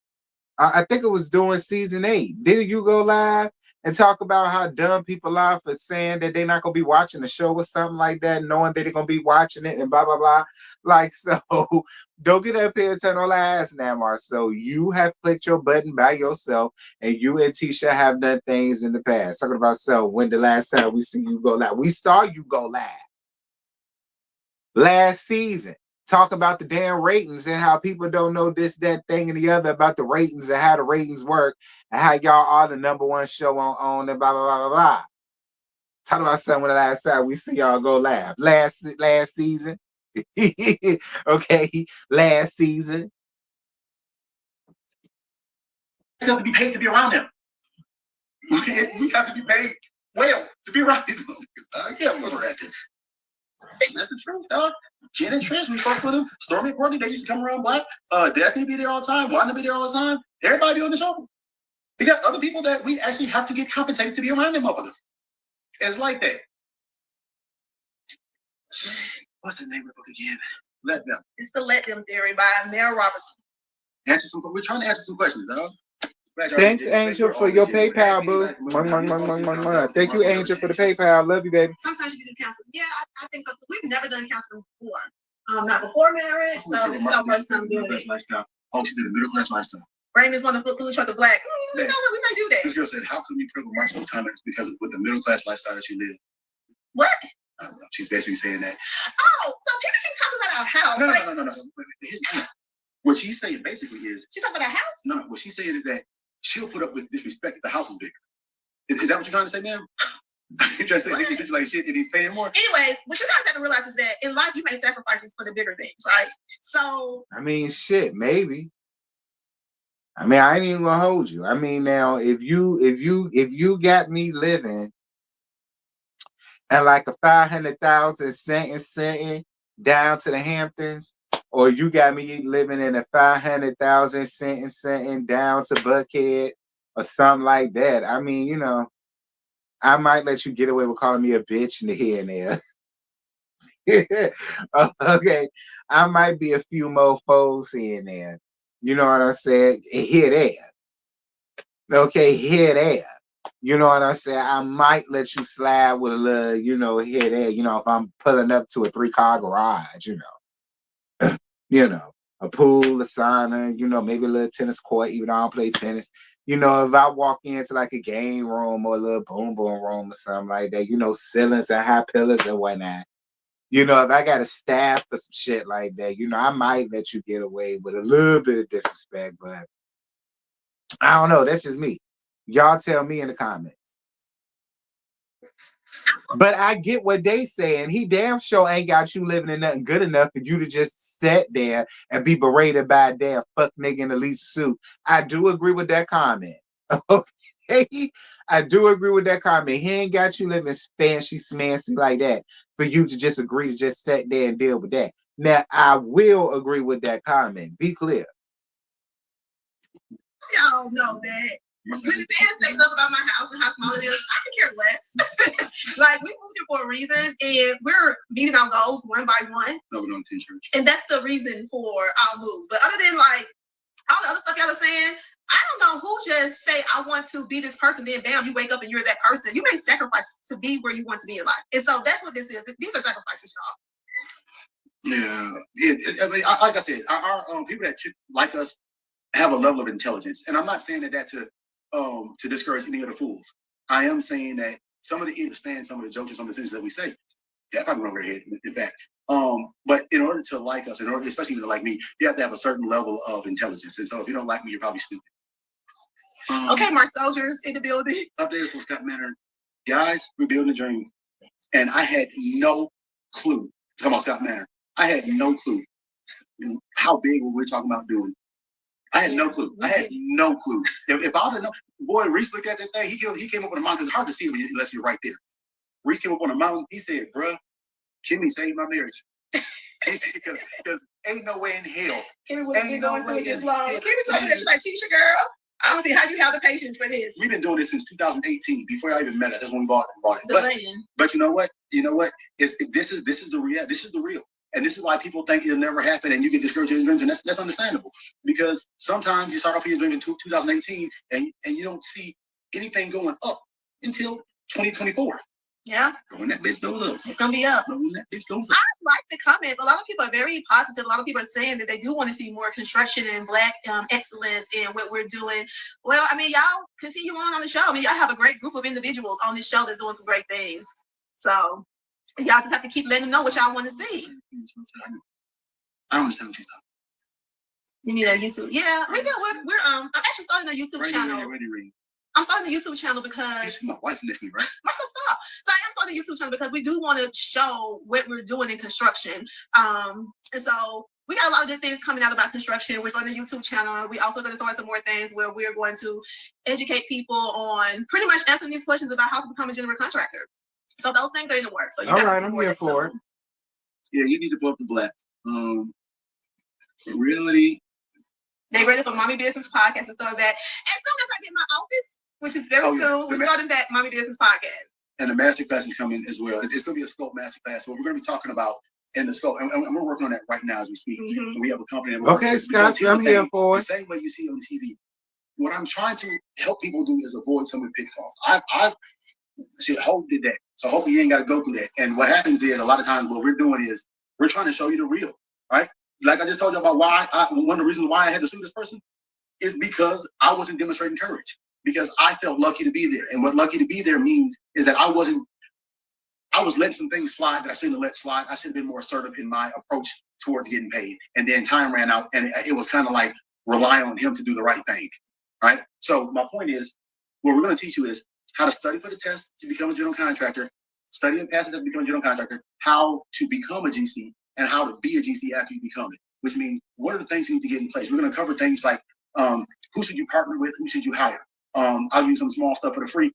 I think it was during season 8. Didn't you go live and talk about how dumb people are for saying that they're not gonna be watching the show or something like that, knowing that they're gonna be watching it and blah blah blah? Like, so don't get up here and turn on ass now, Marcel. You have clicked your button by yourself, and you and Tisha have done things in the past. Talking about so when the last time we see you go live? We saw you go live last season. Talk about the damn ratings and how people don't know this, that, thing, and the other about the ratings and how the ratings work and how y'all are the #1 show on and blah blah blah blah blah. Talk about something when the last time we see y'all go live. Last season. Okay, last season. We have to be paid to be around them. We have to be paid well to be around them. Yeah, we're at it. That's the truth, dog. Jen and Trish, we fuck with them. Stormy and Courtney, they used to come around Black. Destiny be there all the time. Wanda be there all the time. Everybody be on the show. We got other people that we actually have to get compensated to be around them motherfuckers. It's like that. What's the name of the book again? Let Them. It's the Let Them Theory by Mel Robertson. We're trying to answer some questions, dog. Thanks, Angel, for your PayPal, boo. Thank you, Angel, for the PayPal. Love you, baby. Sometimes you can do counseling. Yeah, I think so. We've never done counseling before. Not before marriage, so this is our first time doing it. Oh, she did a middle class lifestyle. Raymond's on the food truck of black. You know what? We might do that. This girl said, "How can we cripple Marshall's comments because with the middle class lifestyle that you live?" What? I don't know. She's basically saying that. Oh, so people keep talking about our house. No. Here's the thing. What she's saying basically is she's talking about our house. No. What she's saying is that she'll put up with disrespect if the house is bigger. Is that what you're trying to say, ma'am? You're trying to say niggas like shit and he's paying more? Anyways, what you guys have to realize is that in life you make sacrifices for the bigger things, right? So I mean, shit, maybe. I mean, I ain't even gonna hold you. I mean, now if you got me living at like a 500,000 cent down to the Hamptons, or you got me living in a 500,000 cent down to Buckhead or something like that. I mean, you know, I might let you get away with calling me a bitch in the here and there. Okay, I might be a few more foes here and there. You know what I'm saying? Here, there. Okay, here, there. You know what I'm saying? I might let you slide with a little, you know, here, there. You know, if I'm pulling up to a 3-car garage, you know. You know, a pool, a sauna, you know, maybe a little tennis court, even though I don't play tennis. You know, if I walk into like a game room or a little boom room or something like that, you know, ceilings and high pillars and whatnot. You know, if I got a staff for some shit like that, you know, I might let you get away with a little bit of disrespect, but I don't know. That's just me. Y'all tell me in the comments. But I get what they saying. He damn sure ain't got you living in nothing good enough for you to just sit there and be berated by a damn fuck nigga in a leaf suit. I do agree with that comment. Okay? I do agree with that comment. He ain't got you living fancy smancy like that for you to just agree to just sit there and deal with that. Now, I will agree with that comment. Be clear. Y'all know that. When the man say stuff about my house and how small it is, I can care less. Like, we moved here for a reason, and we're meeting our goals one by one. No, we don't attend church. And that's the reason for our move. But other than, like, all the other stuff y'all are saying, I don't know who just say, I want to be this person, then bam, you wake up and you're that person. You make sacrifice to be where you want to be in life. And so that's what this is. These are sacrifices, y'all. Yeah. I mean, like I said, our people that like us have a level of intelligence. And I'm not saying that to discourage any of the fools. I am saying that some of the understand some of the jokes and some of the things that we say. Yeah, probably wrong head, in fact. But in order to like us, especially to like me, you have to have a certain level of intelligence. And so if you don't like me, you're probably stupid. Okay, Mark Soldiers in the building. Up there is Scott Manor. guys, we're building a dream. And I had no clue. Talking about Scott Manor. I had no clue how big what we're talking about doing. I had no clue. I had no clue. If I would have known, boy, Reese looked at that thing. He came up on a mountain. It's hard to see it unless you're right there. Reese came up on a mountain. He said, bruh, Kimmy saved my marriage. He said, because ain't no way in hell. Kimmy was going through this long. Kimmy told me that she's like, Tisha, girl, I don't see how you have the patience for this. We've been doing this since 2018. Before I even met her, that's when we bought it. But you know what? This is the real. This is the real. And this is why people think it'll never happen and you get discouraged in your dreams. And that's understandable. Because sometimes you start off your dream in 2018 and you don't see anything going up until 2024. Yeah. When that bitch goes up. It's going to be up. When that bitch goes up. I like the comments. A lot of people are very positive. A lot of people are saying that they do want to see more construction and Black excellence in what we're doing. Well, I mean, y'all continue on the show. I mean, y'all have a great group of individuals on this show that's doing some great things. So y'all just have to keep letting them know what y'all want to see. I don't understand what you're talking. You need a YouTube. Yeah, we do. We're I'm actually starting a YouTube channel. I'm starting a YouTube channel because you see my wife listening, right? Marcel, stop. So I am starting a YouTube channel because we do want to show what we're doing in construction. And so we got a lot of good things coming out about construction. We're starting a YouTube channel. We also going to start some more things where we're going to educate people on pretty much answering these questions about how to become a general contractor. So those things are in the works. So you all right, I'm here for it. Yeah, you need to go up to Black. Reality. They ready for Mommy Business Podcast to start back. As soon as I get my office, which is very soon, we're starting back Mommy Business Podcast. And the masterclass is coming as well. It's going to be a scope masterclass. So we're going to be talking about in the scope, and we're working on that right now as we speak. Mm-hmm. We have a company. Okay, Scott, I'm here for it. The same way you see on TV. What I'm trying to help people do is avoid some of the pitfalls. I've Hope did that. So hopefully you ain't got to go through that. And what happens is a lot of times what we're doing is we're trying to show you the real, right? Like I just told you about why one of the reasons why I had to sue this person is because I wasn't demonstrating courage. Because I felt lucky to be there. And what lucky to be there means is that I was letting some things slide that I shouldn't have let slide. I should have been more assertive in my approach towards getting paid. And then time ran out and it was kind of like rely on him to do the right thing, right? So my point is, what we're going to teach you is how to study for the test to become a general contractor, study and pass the test to become a general contractor, how to become a GC, and how to be a GC after you become it, which means what are the things you need to get in place? We're going to cover things like who should you partner with, who should you hire? I'll use some small stuff for the free.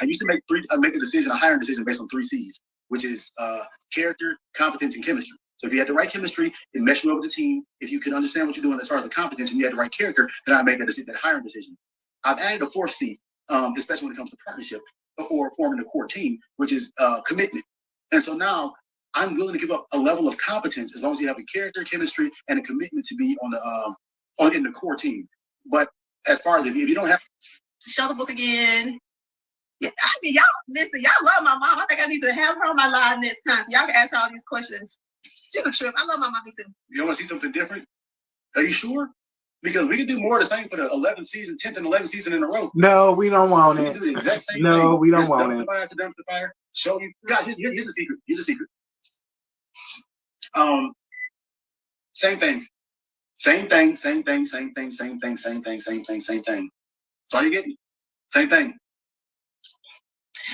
I used to make a hiring decision based on 3 C's, which is character, competence, and chemistry. So if you had the right chemistry, it meshed well with the team. If you could understand what you're doing as far as the competence and you had the right character, then I make that hiring decision. I've added a 4th C, especially when it comes to partnership or forming a core team, which is commitment. And so now I'm willing to give up a level of competence as long as you have the character, chemistry, and a commitment to be in the core team. But as far as if you don't have show the book again. Yeah, I mean, y'all listen, y'all love my mom. I think I need to have her on my live next time so y'all can ask her all these questions. She's a trip. I love my mommy too. You want to see something different? Are you sure? Because we can do more of the same for the 11th season, 10th and 11th season in a row. No, we don't want it. We do the exact same no, thing. We don't want it. Fire after dumpster fire. Show you guys. Here's a secret. Here's a secret. Same thing. Same thing. Same thing. Same thing. Same thing. Same thing. Same thing. Same thing. That's all you're getting. Same thing.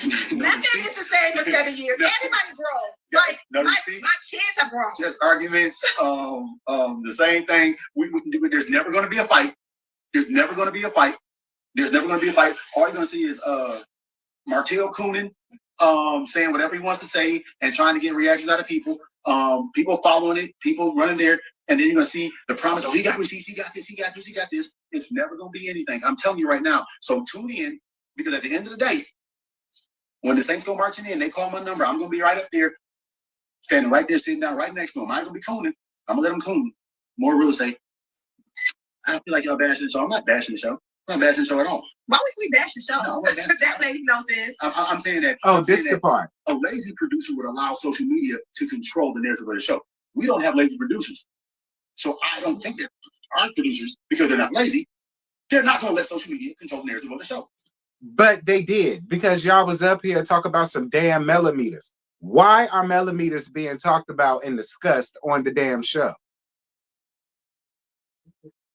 Nothing is the same for 7 years. Everybody grows. Like my kids have grown. Just arguments. The same thing. There's never going to be a fight. There's never going to be a fight. There's never going to be a fight. All you're going to see is Martell Coonan saying whatever he wants to say and trying to get reactions out of people. People following it. People running there. And then you're going to see the promise. Oh, he got receipts. He got this. He got this. He got this. It's never going to be anything. I'm telling you right now. So tune in, because at the end of the day, when the Saints go marching in, they call my number. I'm going to be right up there, standing right there, sitting down right next to them. I ain't going to be cooning. I'm going to let them coon. More real estate. I feel like y'all bashing the show. I'm not bashing the show. I'm not bashing the show at all. Why would we bash the show? No, that makes no sense. I'm saying that. This the part. A lazy producer would allow social media to control the narrative of the show. We don't have lazy producers. So I don't think that our producers, because they're not lazy, they're not going to let social media control the narrative of the show. But they did, because y'all was up here talking about some damn millimeters. Why are millimeters being talked about and discussed on the damn show?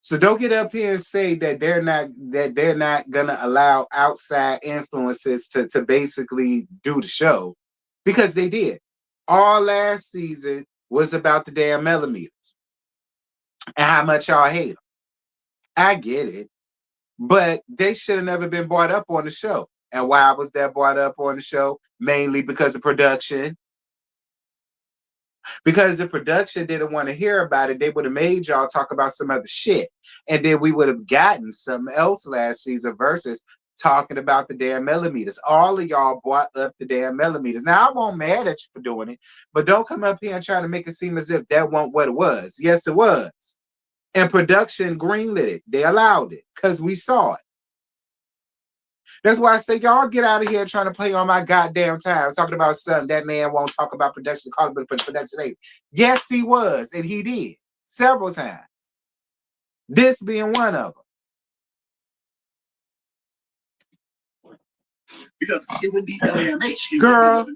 So don't get up here and say that they're not gonna allow outside influences to basically do the show, because they did. All last season was about the damn millimeters and how much y'all hate them. I get it, but they should have never been brought up on the show. And why was that brought up on the show? Mainly because of production. Because the production didn't want to hear about it, they would have made y'all talk about some other shit. And then we would have gotten something else last season versus talking about the damn millimeters. All of y'all brought up the damn millimeters. Now, I won't mad at you for doing it, but don't come up here and try to make it seem as if that wasn't what it was. Yes, it was. And production greenlit it. They allowed it because we saw it. That's why I say y'all get out of here trying to play on my goddamn time, talking about something that man won't talk about production, call it production aid. Yes, he was, and he did several times. This being one of them. Because it would be LAMH. Girl. It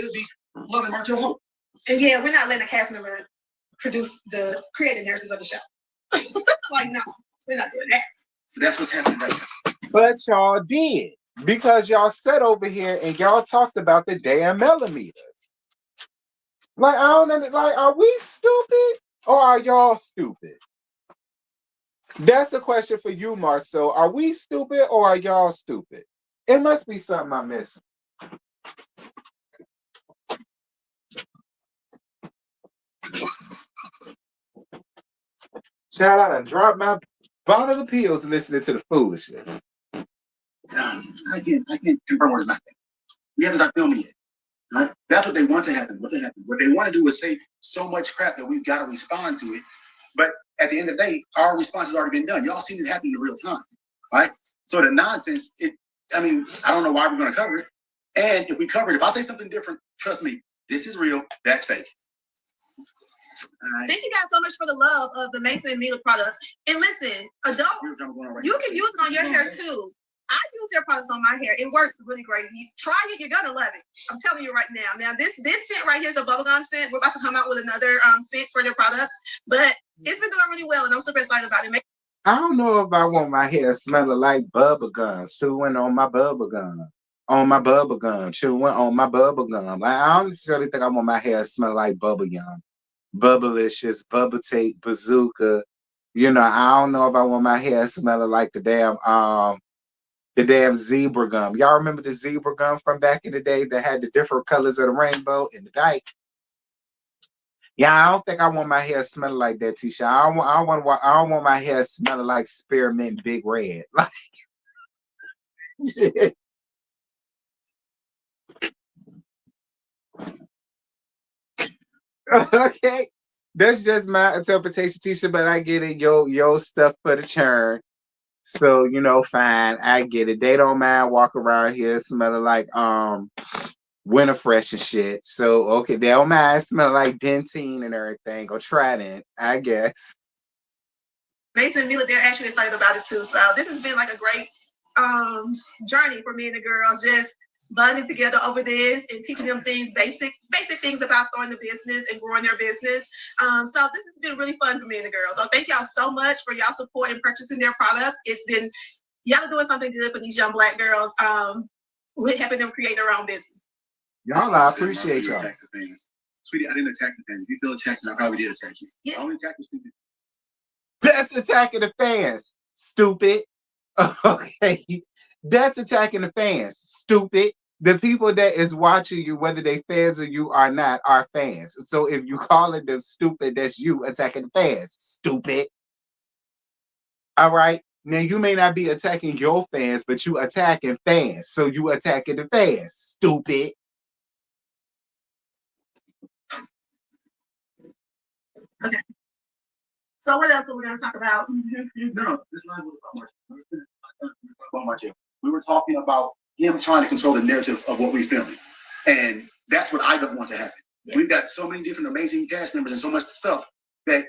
would be Love and Martell Hope. And yeah, we're not letting a cast member produce the creative nurses of the show. Like, no, we're not doing that. So that's what's happening right now. But y'all did, because y'all sat over here and y'all talked about the damn millimeters. Like, I don't know, like, are we stupid or are y'all stupid? That's a question for you, Marcel. Are we stupid or are y'all stupid? It must be something I'm missing. Shout out and drop my bottle of pills listening to the foolishness. I can't confirm what it's not. We haven't got filming yet. Right? That's what they want to happen. What they want to do is say so much crap that we've got to respond to it. But at the end of the day, our response has already been done. Y'all seen it happen in real time, right? So the nonsense, I don't know why we're going to cover it. And if we cover it, if I say something different, trust me, this is real. That's fake. Right. Thank you guys so much for the love of the Mason and Mila products. And listen, adults, you can use it on your hair too. I use their products on my hair. It works really great. You try it, you're gonna love it. I'm telling you right now. Now this scent right here is a bubblegum scent. We're about to come out with another scent for their products, but it's been doing really well, and I'm super excited about it. I don't know if I want my hair smelling like bubblegum, stewing on my bubblegum. On my bubblegum, chewing on my bubblegum. Like, I don't necessarily think I want my hair smelling like bubblegum. Bubblicious, bubble tape, bazooka. You know, I don't know if I want my hair smelling like the damn zebra gum. Y'all remember the zebra gum from back in the day that had the different colors of the rainbow in the dike? Yeah, I don't think I want my hair smelling like that, Tisha. I don't want my hair smelling like spearmint big red. Like, okay. That's just my interpretation, Tisha, but I get it. Yo stuff for the churn. So, you know, fine. I get it. They don't mind walking around here smelling like winter fresh and shit. So, okay, they don't mind smelling like Dentine and everything, or Trident, I guess. Mason and Mila, they're actually excited about it too. So this has been like a great journey for me and the girls, just bonding together over this and teaching them things, basic things about starting the business and growing their business. So this has been really fun for me and the girls. So thank y'all so much for y'all support in purchasing their products. It's been, y'all are doing something good for these young Black girls. We're helping them create their own business. Y'all, I appreciate y'all. Sweetie, I didn't attack the fans. If you feel attacked, I probably did attack you. Yes. I only attacked the stupid. That's attacking the fans, stupid. Okay. That's attacking the fans, stupid. The people that is watching you, whether they fans or you are not, are fans. So if you calling them stupid, that's you attacking the fans, stupid. All right. Now you may not be attacking your fans, but you attacking fans. So you attacking the fans, stupid. Okay. So what else are we going to talk about? No, this line was about Martell. We were talking about him trying to control the narrative of what we're filming. And that's what I don't want to happen. Yeah. We've got so many different amazing cast members and so much stuff that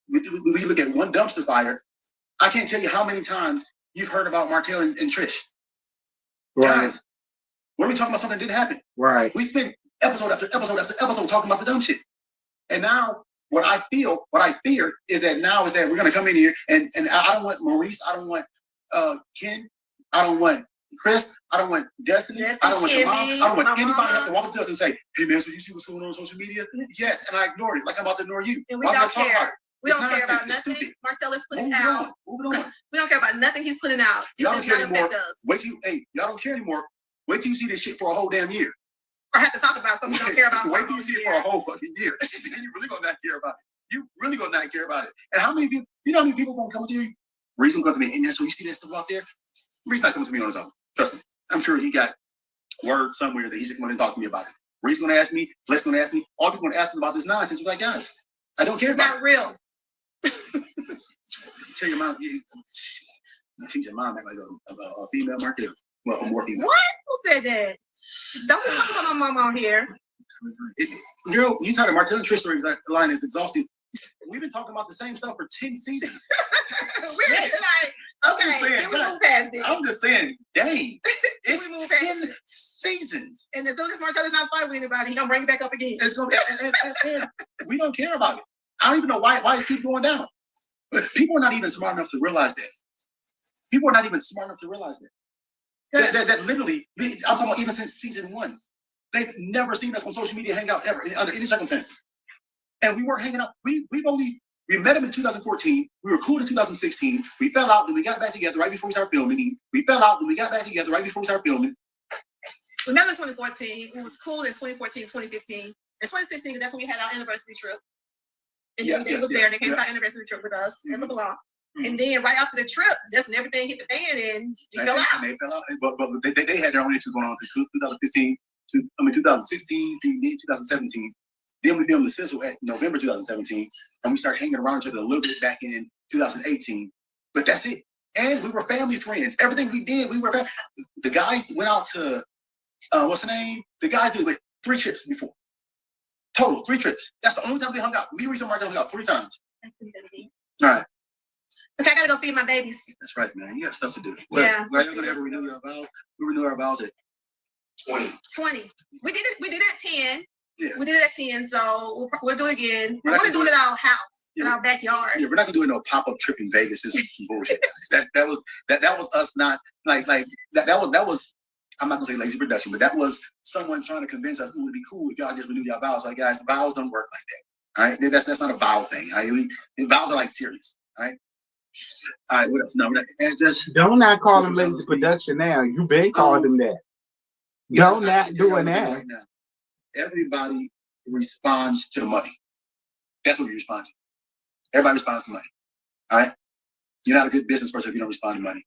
we look at one dumpster fire. I can't tell you how many times you've heard about Martell and Trish. Right. Guys, were we talking about something that didn't happen? Right. We spent episode after episode after episode talking about the dumb shit. And now What I fear is that now is that we're going to come in here and I don't want Maurice, I don't want Ken, I don't want Chris, I don't want Destiny, I don't want your mom, I don't want anybody else to walk up to us and say, hey man, so you see what's going on social media? Yes, and I ignore it like I'm about to ignore you. And we don't care. We don't care about nothing Marcel is putting out. Moving on. We don't care about nothing he's putting out. Y'all don't care anymore. Wait till y'all don't care anymore. Wait till you see this shit for a whole damn year. Or have to talk about something you don't care about. Wait till you see it for a whole fucking year. You really gonna not care about it. You really gonna not care about it. And how many people, you know how many people gonna come to you? Reason gonna come to me, and so you see that stuff out there? Reason not coming to me on his own. Trust me. I'm sure he got word somewhere that he's just gonna talk to me about it. Reason gonna ask me, Flex gonna ask me, all people gonna ask him about this nonsense. We're like, guys, I don't care about it. It's not real. Tell your mom, teach your mom act like a female Markel. Well, a more female. What? Who said that? Don't be talking about my mom on here. Girl, you talking Martel and Trish line is exhausting. We've been talking about the same stuff for 10 seasons. We're like, okay, we move past it. I'm just saying, dang, it's 10 seasons. And as soon as Martel is not fighting with anybody, he's gonna bring it back up again. It's gonna and we don't care about it. I don't even know why it keeps going down. But people are not even smart enough to realize that. People are not even smart enough to realize that. That literally, I'm talking about even since season 1, they've never seen us on social media hang out ever under any circumstances. And we weren't hanging out. We met him in 2014. We were cool in 2016. We fell out, then we got back together right before we started filming. We fell out, then we got back together right before we started filming. We met in 2014. It was cool in 2014, 2015. In 2016, that's when we had our anniversary trip. And he was there. They came to our anniversary trip with us in the Blanc. And then right after the trip, that's when everything hit the fan and you fell out. And they fell out. But they had their own issues going on through 2015, 2016, 2017. Then we filmed The Sizzle at November 2017. And we started hanging around each other a little bit back in 2018. But that's it. And we were family friends. Everything we did, we were family. The guys went out to, what's the name? The guys did like 3 trips before. Total, 3 trips. That's the only time we hung out. Me, Reese, and Mark hung out 3 times. That's pretty good. All right. Okay, I gotta go feed my babies. That's right, man. You got stuff to do. Yeah. We're gonna ever renew our vows. We renew our vows at 20. 20. We did it at 10. Yeah. We did it at 10, so we'll do it again. We're gonna do it at our house, in our backyard. Yeah, we're not gonna do no pop-up trip in Vegas. This is some bullshit, guys. That was us not like that was I'm not gonna say lazy production, but that was someone trying to convince us it would be cool if y'all just renew your vows. Like, guys, the vows don't work like that. All right, that's not a vow thing. All right, the vows are like serious. All right. All right. What else? No, don't not call them lazy production now. You been called them that. Don't not doing that. Right now. Everybody responds to the money. That's what you respond to. Everybody responds to money. All right. You're not a good business person if you don't respond to money.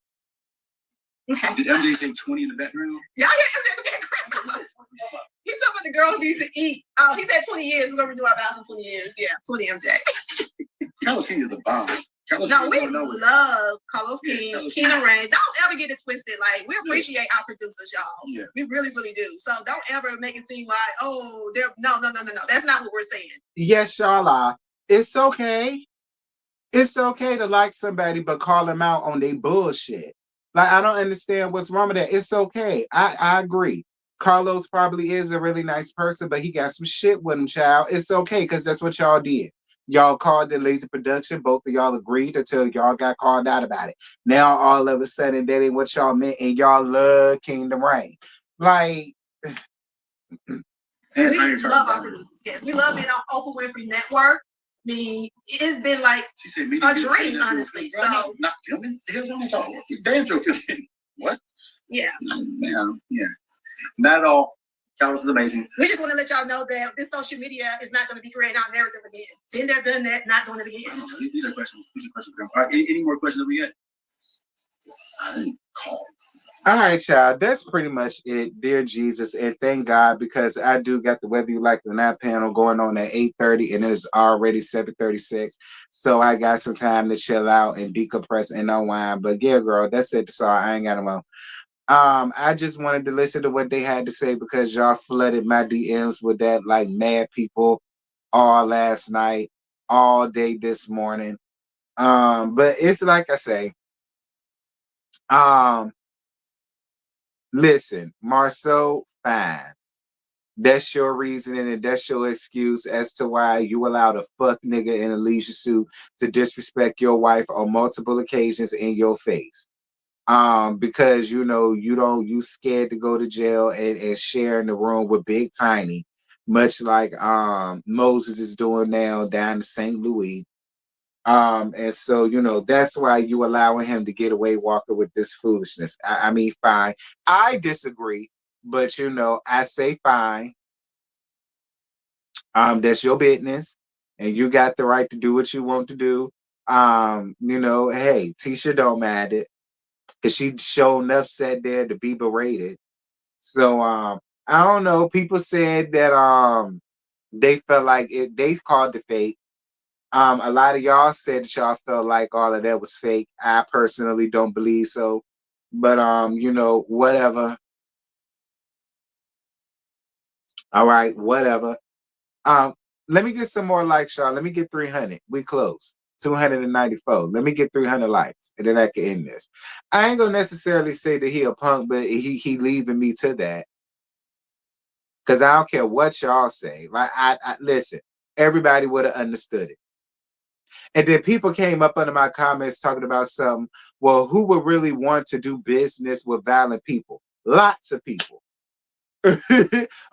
Okay. Did MJ say 20 in the background? Y'all hear MJ in the background? He's talking about the girls need to eat. Oh, he said 20 years. We're gonna do our vows in 20 years. Yeah, 20 MJ. Carlos King is the bomb. No, we love Carlos King, Keena Rain. Don't ever get it twisted. Like, we appreciate our producers, y'all. Yeah. We really, really do. So don't ever make it seem like, oh, they're no. That's not what we're saying. Yes, y'all are. It's okay. It's okay to like somebody, but call them out on their bullshit. Like, I don't understand what's wrong with that. It's okay. I agree. Carlos probably is a really nice person, but he got some shit with him, child. It's okay, because that's what y'all did. Y'all called it lazy production. Both of y'all agreed until y'all got called out about it. Now, all of a sudden, that ain't what y'all meant, and y'all love Kingdom Reign. Like, we love our producers. Yes, we love being on Oprah Winfrey Network. I mean, it's been like a dream, honestly. So, not filming. The hell's wrong with y'all? You damn sure filming. What? Yeah. Man, yeah. Not at all. Carlos is amazing. We just want to let y'all know that this social media is not going to be creating our narrative again. Been there, done that, not doing it again. These are questions. All right, any more questions that we get? I didn't call. All right, y'all. That's pretty much it, dear Jesus, and thank God, because I do got the Whether You Like It or Not panel going on at 8:30, and it is already 7:36. So I got some time to chill out and decompress and unwind. But yeah, girl, that's it. So I ain't got no more. I just wanted to listen to what they had to say because y'all flooded my DMs with that like mad people all last night, all day this morning. But it's like I say, listen, Marceau, fine. That's your reasoning and that's your excuse as to why you allowed a fuck nigga in a leisure suit to disrespect your wife on multiple occasions in your face. Because you scared to go to jail and share in the room with Big Tiny, much like Moses is doing now down in St. Louis. And so that's why you allowing him to get away walking with this foolishness. I mean, fine. I disagree, but I say fine. That's your business, and you got the right to do what you want to do. Hey, Tisha don't mind it because she sure enough sat there to be berated. So I don't know. People said that they felt like they called it fake. A lot of y'all said that y'all felt like all of that was fake. I personally don't believe so. But whatever. All right, whatever. Um, Let me get some more likes, y'all. Let me get 300. We close. 294. Let me get 300 likes, and then I can end this. I ain't gonna necessarily say that he a punk, but he leaving me to that because I don't care what y'all say. Like I listen. Everybody would have understood it. And then people came up under my comments talking about something. Well, who would really want to do business with violent people? Lots of people.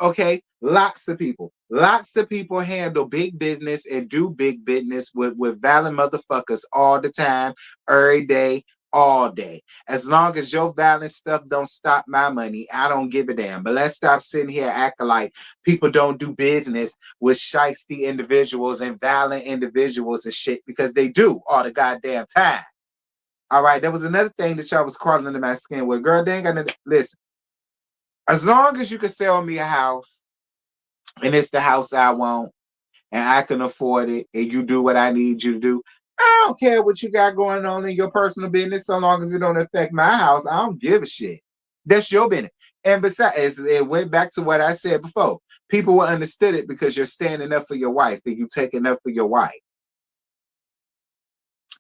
Okay, lots of people. Lots of people handle big business and do big business with violent motherfuckers all the time, every day, all day. As long as your violent stuff don't stop my money, I don't give a damn. But let's stop sitting here acting like people don't do business with shiesty individuals and violent individuals and shit because they do all the goddamn time. All right, there was another thing that y'all was crawling into my skin with. Girl, they ain't gonna listen. As long as you can sell me a house and it's the house I want and I can afford it and you do what I need you to do, I don't care what you got going on in your personal business so long as it don't affect my house. I don't give a shit. That's your business. And besides, it went back to what I said before. People will understood it because you're standing up for your wife and you taking up for your wife.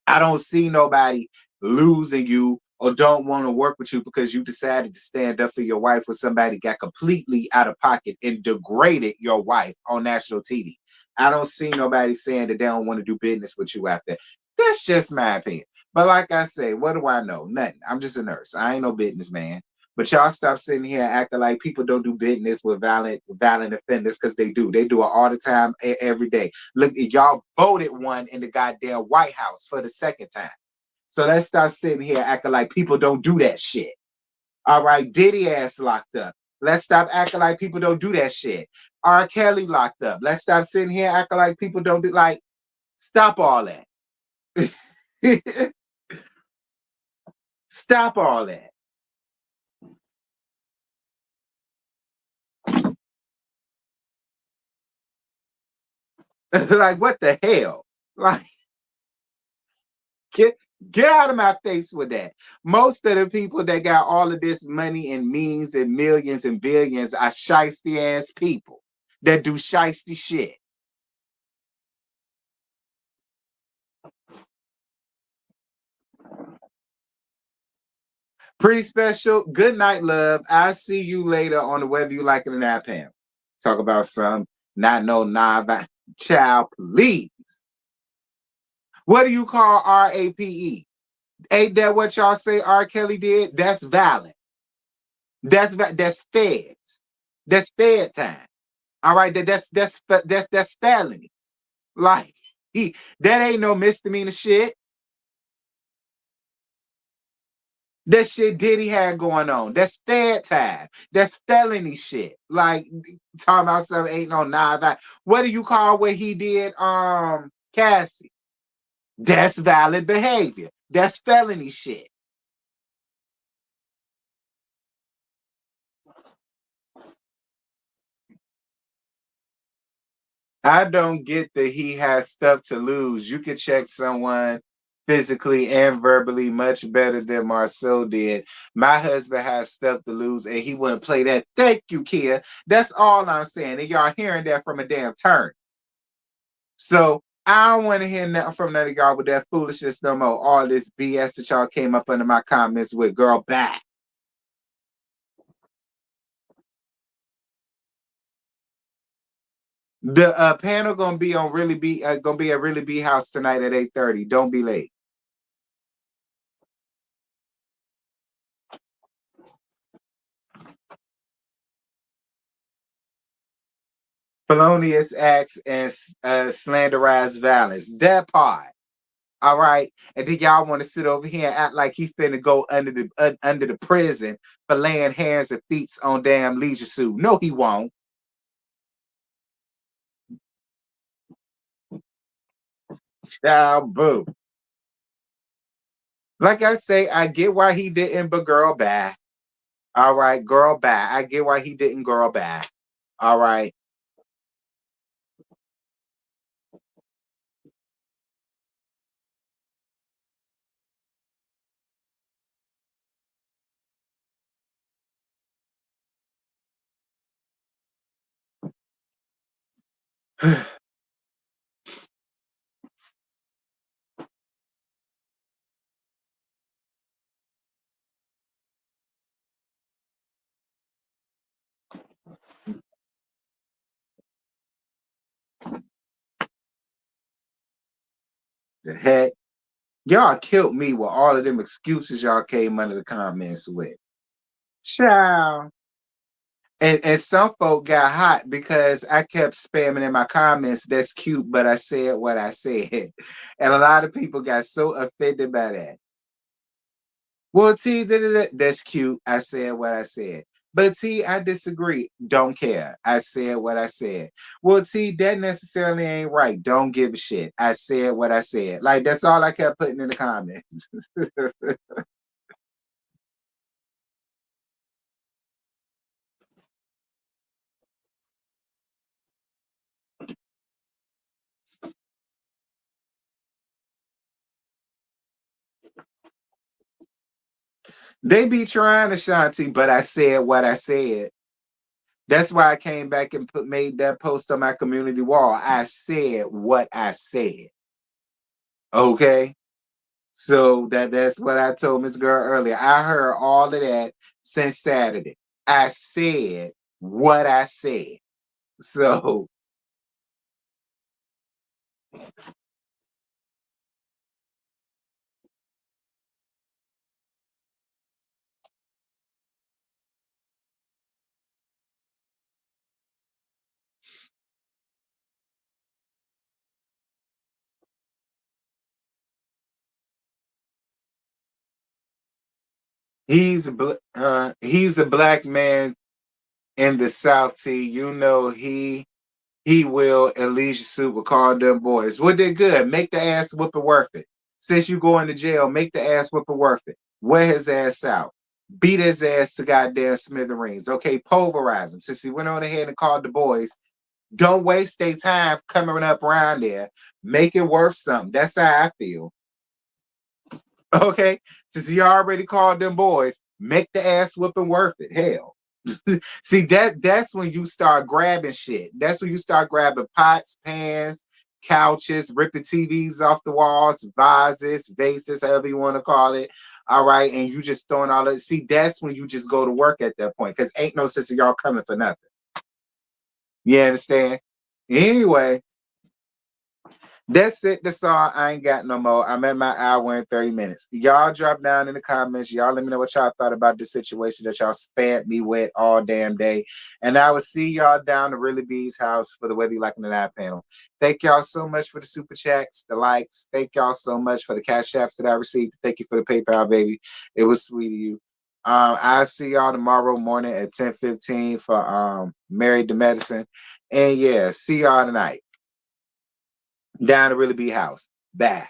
I don't see nobody losing you or don't want to work with you because you decided to stand up for your wife when somebody got completely out of pocket and degraded your wife on national TV. I don't see nobody saying that they don't want to do business with you after. That's just my opinion. But like I say, what do I know? Nothing. I'm just a nurse. I ain't no businessman. But y'all stop sitting here acting like people don't do business with violent offenders because they do. They do it all the time, every day. Look, y'all voted one in the goddamn White House for the second time. So let's stop sitting here acting like people don't do that shit. All right, Diddy ass locked up. Let's stop acting like people don't do that shit. R. Kelly locked up. Let's stop sitting here acting like people don't do like. Stop all that. Stop all that. Like what the hell? Like get get out of my face with that. Most of the people that got all of this money and means and millions and billions are shiesty ass people that do shiesty shit. Pretty special. Good night, love. I'll see you later on the Whether You Like It or Not panel. Talk about some not no non child, please. What do you call RAPE? Ain't that what y'all say R. Kelly did? That's violent. That's feds. That's fed time. All right, that's felony. Like that ain't no misdemeanor shit. That shit Diddy had going on. That's fed time. That's felony shit. Like talking about something ain't no what do you call what he did? Cassie. That's valid behavior. That's felony shit. I don't get that he has stuff to lose. You could check someone physically and verbally much better than Marcel did. My husband has stuff to lose and he wouldn't play that. Thank you, Kia. That's all I'm saying. And y'all hearing that from a damn turn. So I don't want to hear nothing from none of y'all with that foolishness no more. All this BS that y'all came up under my comments with, girl, back. The panel gonna be on Really Be gonna be at Really Be House tonight at 8:30. Don't be late. Felonious acts and slanderized violence. That part. All right. And then y'all want to sit over here and act like he finna go under the prison for laying hands and feet on damn Leisure Suit. No, he won't. Child, boo. Like I say, I get why he didn't, but girl, bye. All right, girl, bye. I get why he didn't, girl, bye. All right. The heck? Y'all killed me with all of them excuses y'all came under the comments with. Child. And some folk got hot because I kept spamming in my comments, that's cute, but I said what I said. And a lot of people got so offended by that. Well, T, that's cute. I said what I said. But T, I disagree. Don't care. I said what I said. Well, T, that necessarily ain't right. Don't give a shit. I said what I said. Like, that's all I kept putting in the comments. They be trying, Ashanti, but I said what I said. That's why I came back and made that post on my community wall. I said what I said. Okay. So that's what I told Miss Girl earlier. I heard all of that since Saturday. I said what I said. So he's a black man in the South. T, you know he will at least super call them boys. Well, they're good. Make the ass whooping worth it. Since you going to jail, make the ass whooping worth it. Wear his ass out. Beat his ass to goddamn smithereens. Okay, pulverize him. Since he went on ahead and called the boys, don't waste their time coming up around there. Make it worth something. That's how I feel. Okay, since you already called them boys, make the ass whooping worth it. Hell. See that's when you start grabbing shit. That's when you start grabbing pots, pans, couches, ripping TVs off the walls, vases, however you want to call it. All right, and you just throwing all that. See, that's when you just go to work at that point because ain't no sense of y'all coming for nothing. You understand? Anyway, that's it. That's all. I ain't got no more. I'm at my hour and 30 minutes. Y'all drop down in the comments. Y'all let me know what y'all thought about the situation that y'all spared me with all damn day. And I will see y'all down to Really B's house for the Whether You Like It or Not panel. Thank y'all so much for the super chats, the likes. Thank y'all so much for the cash apps that I received. Thank you for the PayPal, baby. It was sweet of you. I'll see y'all tomorrow morning at 10:15 for Married to Medicine. And yeah, see y'all tonight down to Really Be House. Bye.